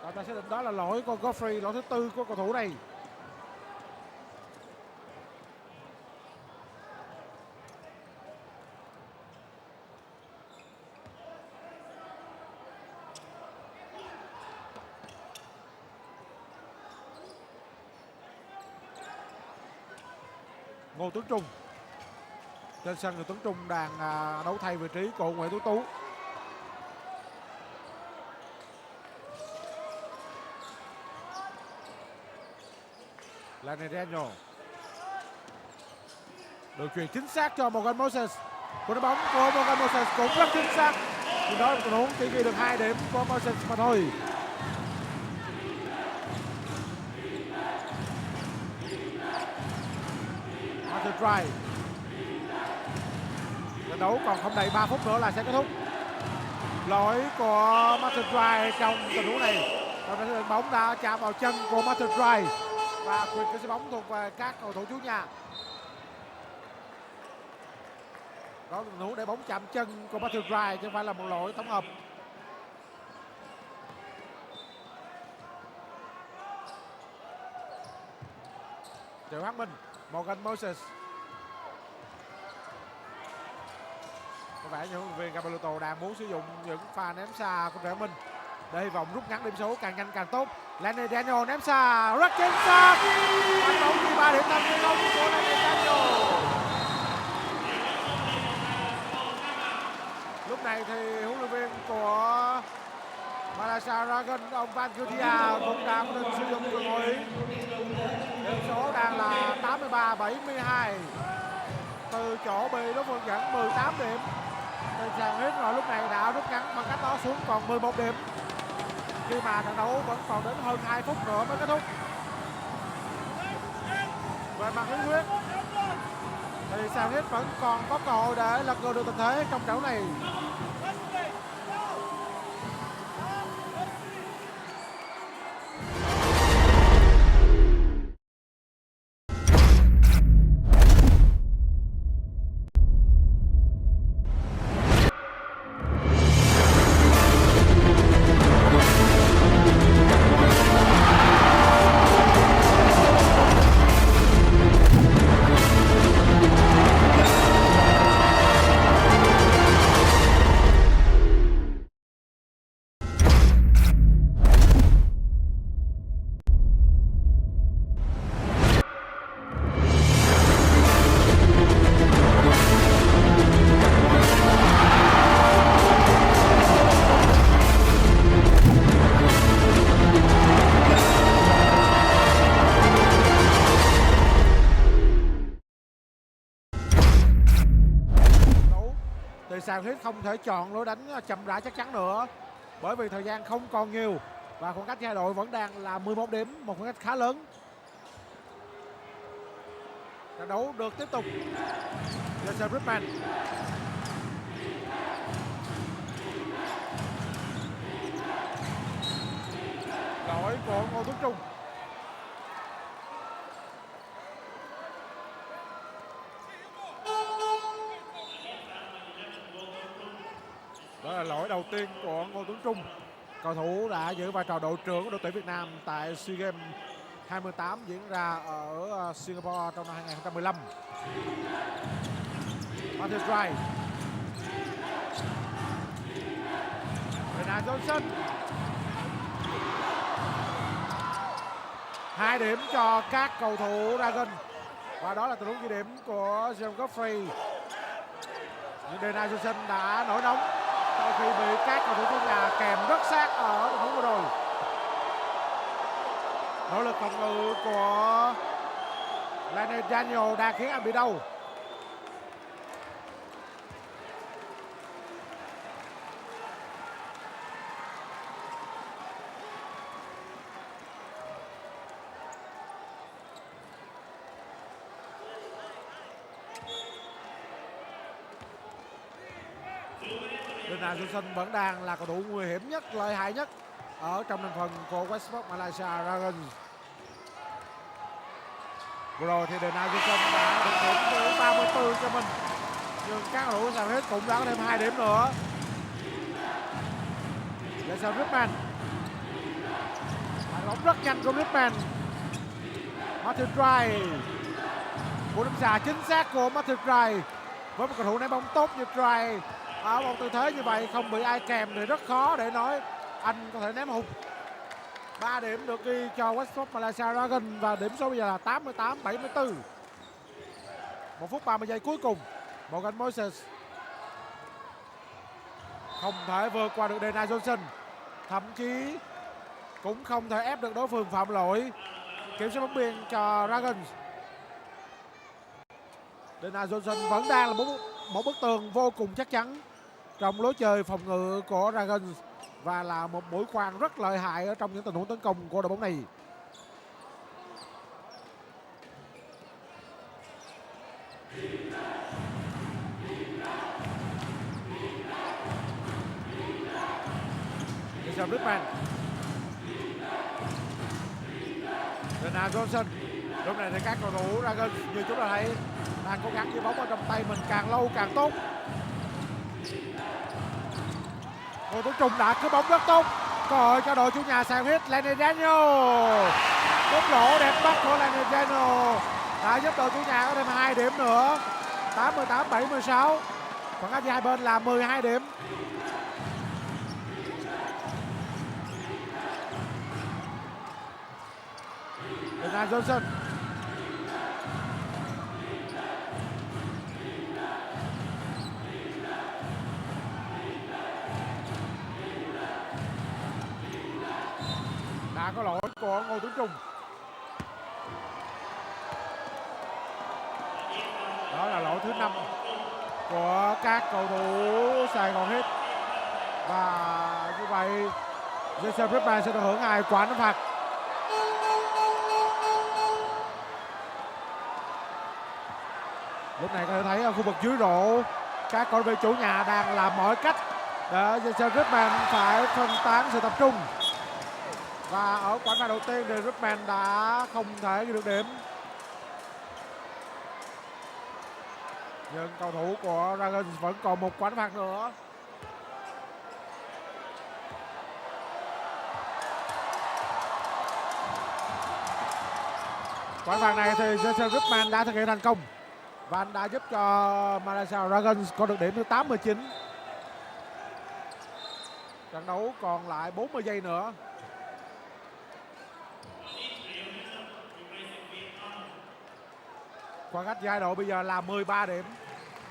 Và ta xác định đó là lỗi của Godfrey, lỗi thứ tư của cầu thủ này. Ngô Tuấn Trung. Trên sân người Tuấn Trung đang đấu thay vị trí của Nguyễn Tú Tú. Lanny Daniel được chuyền chính xác cho Morgan Moses. Cú đá bóng của Morgan Moses cũng rất chính xác, nhưng đó là tình huống chỉ ghi được 2 điểm của Moses mà thôi. Martin Dry. Trận đấu còn không đầy 3 phút nữa là sẽ kết thúc. Lỗi của Martin Dry trong tình huống này. Bóng đã chạm vào chân của Martin Dry và quyền kiểm soát bóng thuộc về các cầu thủ chủ nhà. Đó là tình huống để bóng chạm chân của Martin Dry chứ không phải là một lỗi tổng hợp. Triệu Hoàng Minh, Morgan Moses. Có vẻ như huấn luyện viên Gabaluto đang muốn sử dụng những pha ném xa của Triệu Hoàng Minh để hy vọng rút ngắn điểm số càng nhanh càng tốt. Lanny Daniel ném xa rất chính xác. Anh bóng ghi 3 điểm 5 0 của Lanny Daniel. Lúc này thì huấn luyện viên của Malaysia Dragons ông Van Kutia cũng đang định sử dụng cơ hội. Điểm số đang là 83-72. Từ chỗ bị đối phương dẫn 18 điểm. Saigon Heat rồi lúc này đã rút ngắn bằng cách đó xuống còn 11 điểm. Khi mà trận đấu vẫn còn đến hơn 2 phút nữa mới kết thúc. Về mặt lý thuyết thì Saigon Heat vẫn còn có cơ hội để lật ngược được tình thế trong trận đấu này. Saigon Heat không thể chọn lối đánh chậm rãi chắc chắn nữa, bởi vì thời gian không còn nhiều và khoảng cách hai đội vẫn đang là 11 điểm, một khoảng cách khá lớn. Trận đấu được tiếp tục. Jason Rickman. Lỗi của Ngô Tuấn Trung. Đó là lỗi đầu tiên của Ngô Tuấn Trung. Cầu thủ đã giữ vai trò đội trưởng của đội tuyển Việt Nam tại SEA Games 28 diễn ra ở Singapore trong năm 2015. Martin Dry. Renard Johnson. 2 điểm cho các cầu thủ Dragon. Và đó là tình huống ghi điểm của John Godfrey. Nhưng Renard Johnson đã nổi nóng sau khi bị các cầu thủ của nhà kèm rất sát ở tình huống vừa rồi. Nỗ lực phòng ngự của Lanny Daniel đang khiến anh bị đau. Donald Johnson vẫn đang là cầu thủ nguy hiểm nhất, lợi hại nhất ở trong thành phần của Westport Malaysia Dragons. Vừa rồi thì Donald Johnson đã được điểm tới 34 cho mình, nhưng các cầu thủ Saigon Heat cũng đã có thêm 2 điểm nữa. Để sau Ripman, bóng rất nhanh của Ripman. Martin Dry, cú đấm xà chính xác của Martin Dry. Với một cầu thủ ném bóng tốt như Dry, ở một tư thế như vậy không bị ai kèm thì rất khó để nói anh có thể ném hụt. 3 điểm được ghi cho Westport Malaysia Dragons và điểm số bây giờ là 88-74. 1 phút 30 giây cuối cùng. Morgan Moses không thể vượt qua được Donald Johnson, thậm chí cũng không thể ép được đối phương phạm lỗi. Kiểm soát bóng biên cho Dragons. Donald Johnson vẫn đang là một bức tường vô cùng chắc chắn trong lối chơi phòng ngự của Dragons và là một mũi khoan rất lợi hại ở trong những tình huống tấn công của đội bóng này. Ripman, Donald Johnson. Lúc này thì các cầu thủ Dragons như chúng ta thấy đang cố gắng giữ bóng ở trong tay mình càng lâu càng tốt. Cầu thủ Trung đã cướp bóng rất tốt. Cơ hội cho đội chủ nhà Saigon Heat. Lenny Daniel, cúp lỗ đẹp mắt của Lenny Daniel đã giúp đội chủ nhà có thêm 2 điểm nữa. 88-76. Khoảng cách giữa hai bên là 12 điểm. Donald Johnson, đã có lỗi của Ngô Tuấn Trung. Đó là lỗi thứ 5 của các cầu thủ Saigon Heat. Và như vậy Jason Ripman sẽ được hưởng 2 quả đá phạt. Lúc này có thể thấy ở khu vực dưới rổ các cầu thủ chủ nhà đang làm mọi cách để Jason Ripman phải phân tán sự tập trung. Và ở quả phạt đầu tiên thì Ripman đã không thể ghi được điểm. Nhưng cầu thủ của Dragons vẫn còn một quả phạt nữa. Quả phạt này thì Jason Ripman đã thực hiện thành công và anh đã giúp cho Malaysia Dragons có được điểm thứ 89. Trận đấu còn lại 40 giây nữa. Khoảng cách giai độ bây giờ là 13 điểm.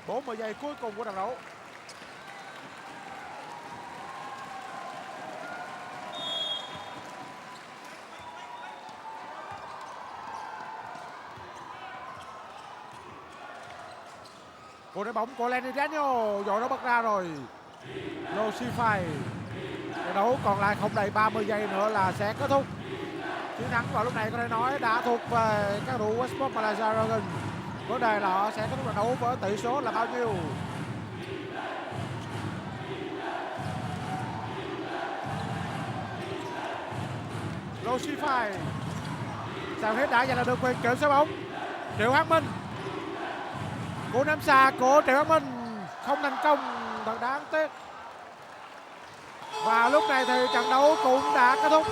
40 giây cuối cùng của trận đấu. Cú đá bóng của Lenny Daniel, rồi nó bật ra rồi. Losify. Trận đấu còn lại không đầy 30 giây nữa là sẽ kết thúc. Chiến thắng vào lúc này có thể nói đã thuộc về các đội Westport Malaysia Dragons. Vấn đề là họ sẽ kết thúc trận đấu với tỷ số là bao nhiêu. Losify. Saigon Heat đã giành được quyền kiểm soát bóng. Triệu Hắc Minh. Cú ném xa của Triệu Hắc Minh không thành công, thật đáng tiếc. Và lúc này thì trận đấu cũng đã kết thúc.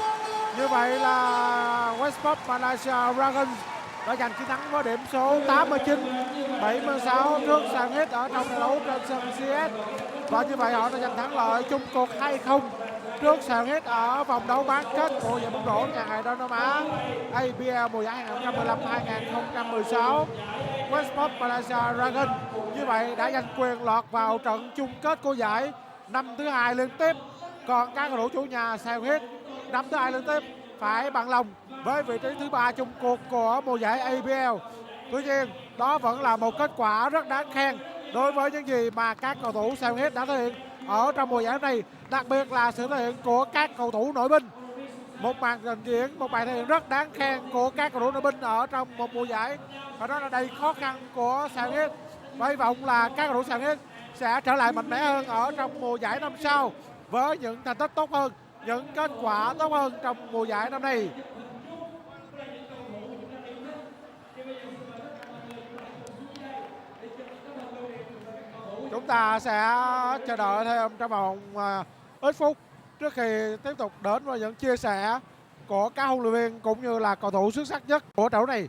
Như vậy là Westport Malaysia Dragons đã giành chiến thắng với điểm số 89-76 trước Saigon Heat ở trong trận đấu trên sân CS. Và như vậy họ đã giành thắng lợi chung cuộc 2-0 trước Saigon Heat ở vòng đấu bán kết của giải bóng rổ nhà ngày Đông Nam Á ABL mùa giải 2015-2016. Westport Malaysia Dragons như vậy đã giành quyền lọt vào trận chung kết của giải năm thứ 2 liên tiếp. Còn các cầu thủ chủ nhà Saigon Heat năm thứ 2 liên tiếp phải bằng lòng với vị trí thứ 3 chung cuộc của mùa giải ABL. Tuy nhiên đó vẫn là một kết quả rất đáng khen đối với những gì mà các cầu thủ Saigon Heat đã thể hiện ở trong mùa giải này, đặc biệt là sự thể hiện của các cầu thủ nội binh. Một màn trình diễn, một bài thể hiện rất đáng khen của các cầu thủ nội binh ở trong một mùa giải và đó là đầy khó khăn của Saigon Heat. Và hy vọng là các cầu thủ Saigon Heat sẽ trở lại mạnh mẽ hơn ở trong mùa giải năm sau với những thành tích tốt hơn, những kết quả tốt hơn trong mùa giải năm nay. Chúng ta sẽ chờ đợi thêm trong vòng ít phút trước khi tiếp tục đến với những chia sẻ của các huấn luyện viên cũng như là cầu thủ xuất sắc nhất của trận đấu này.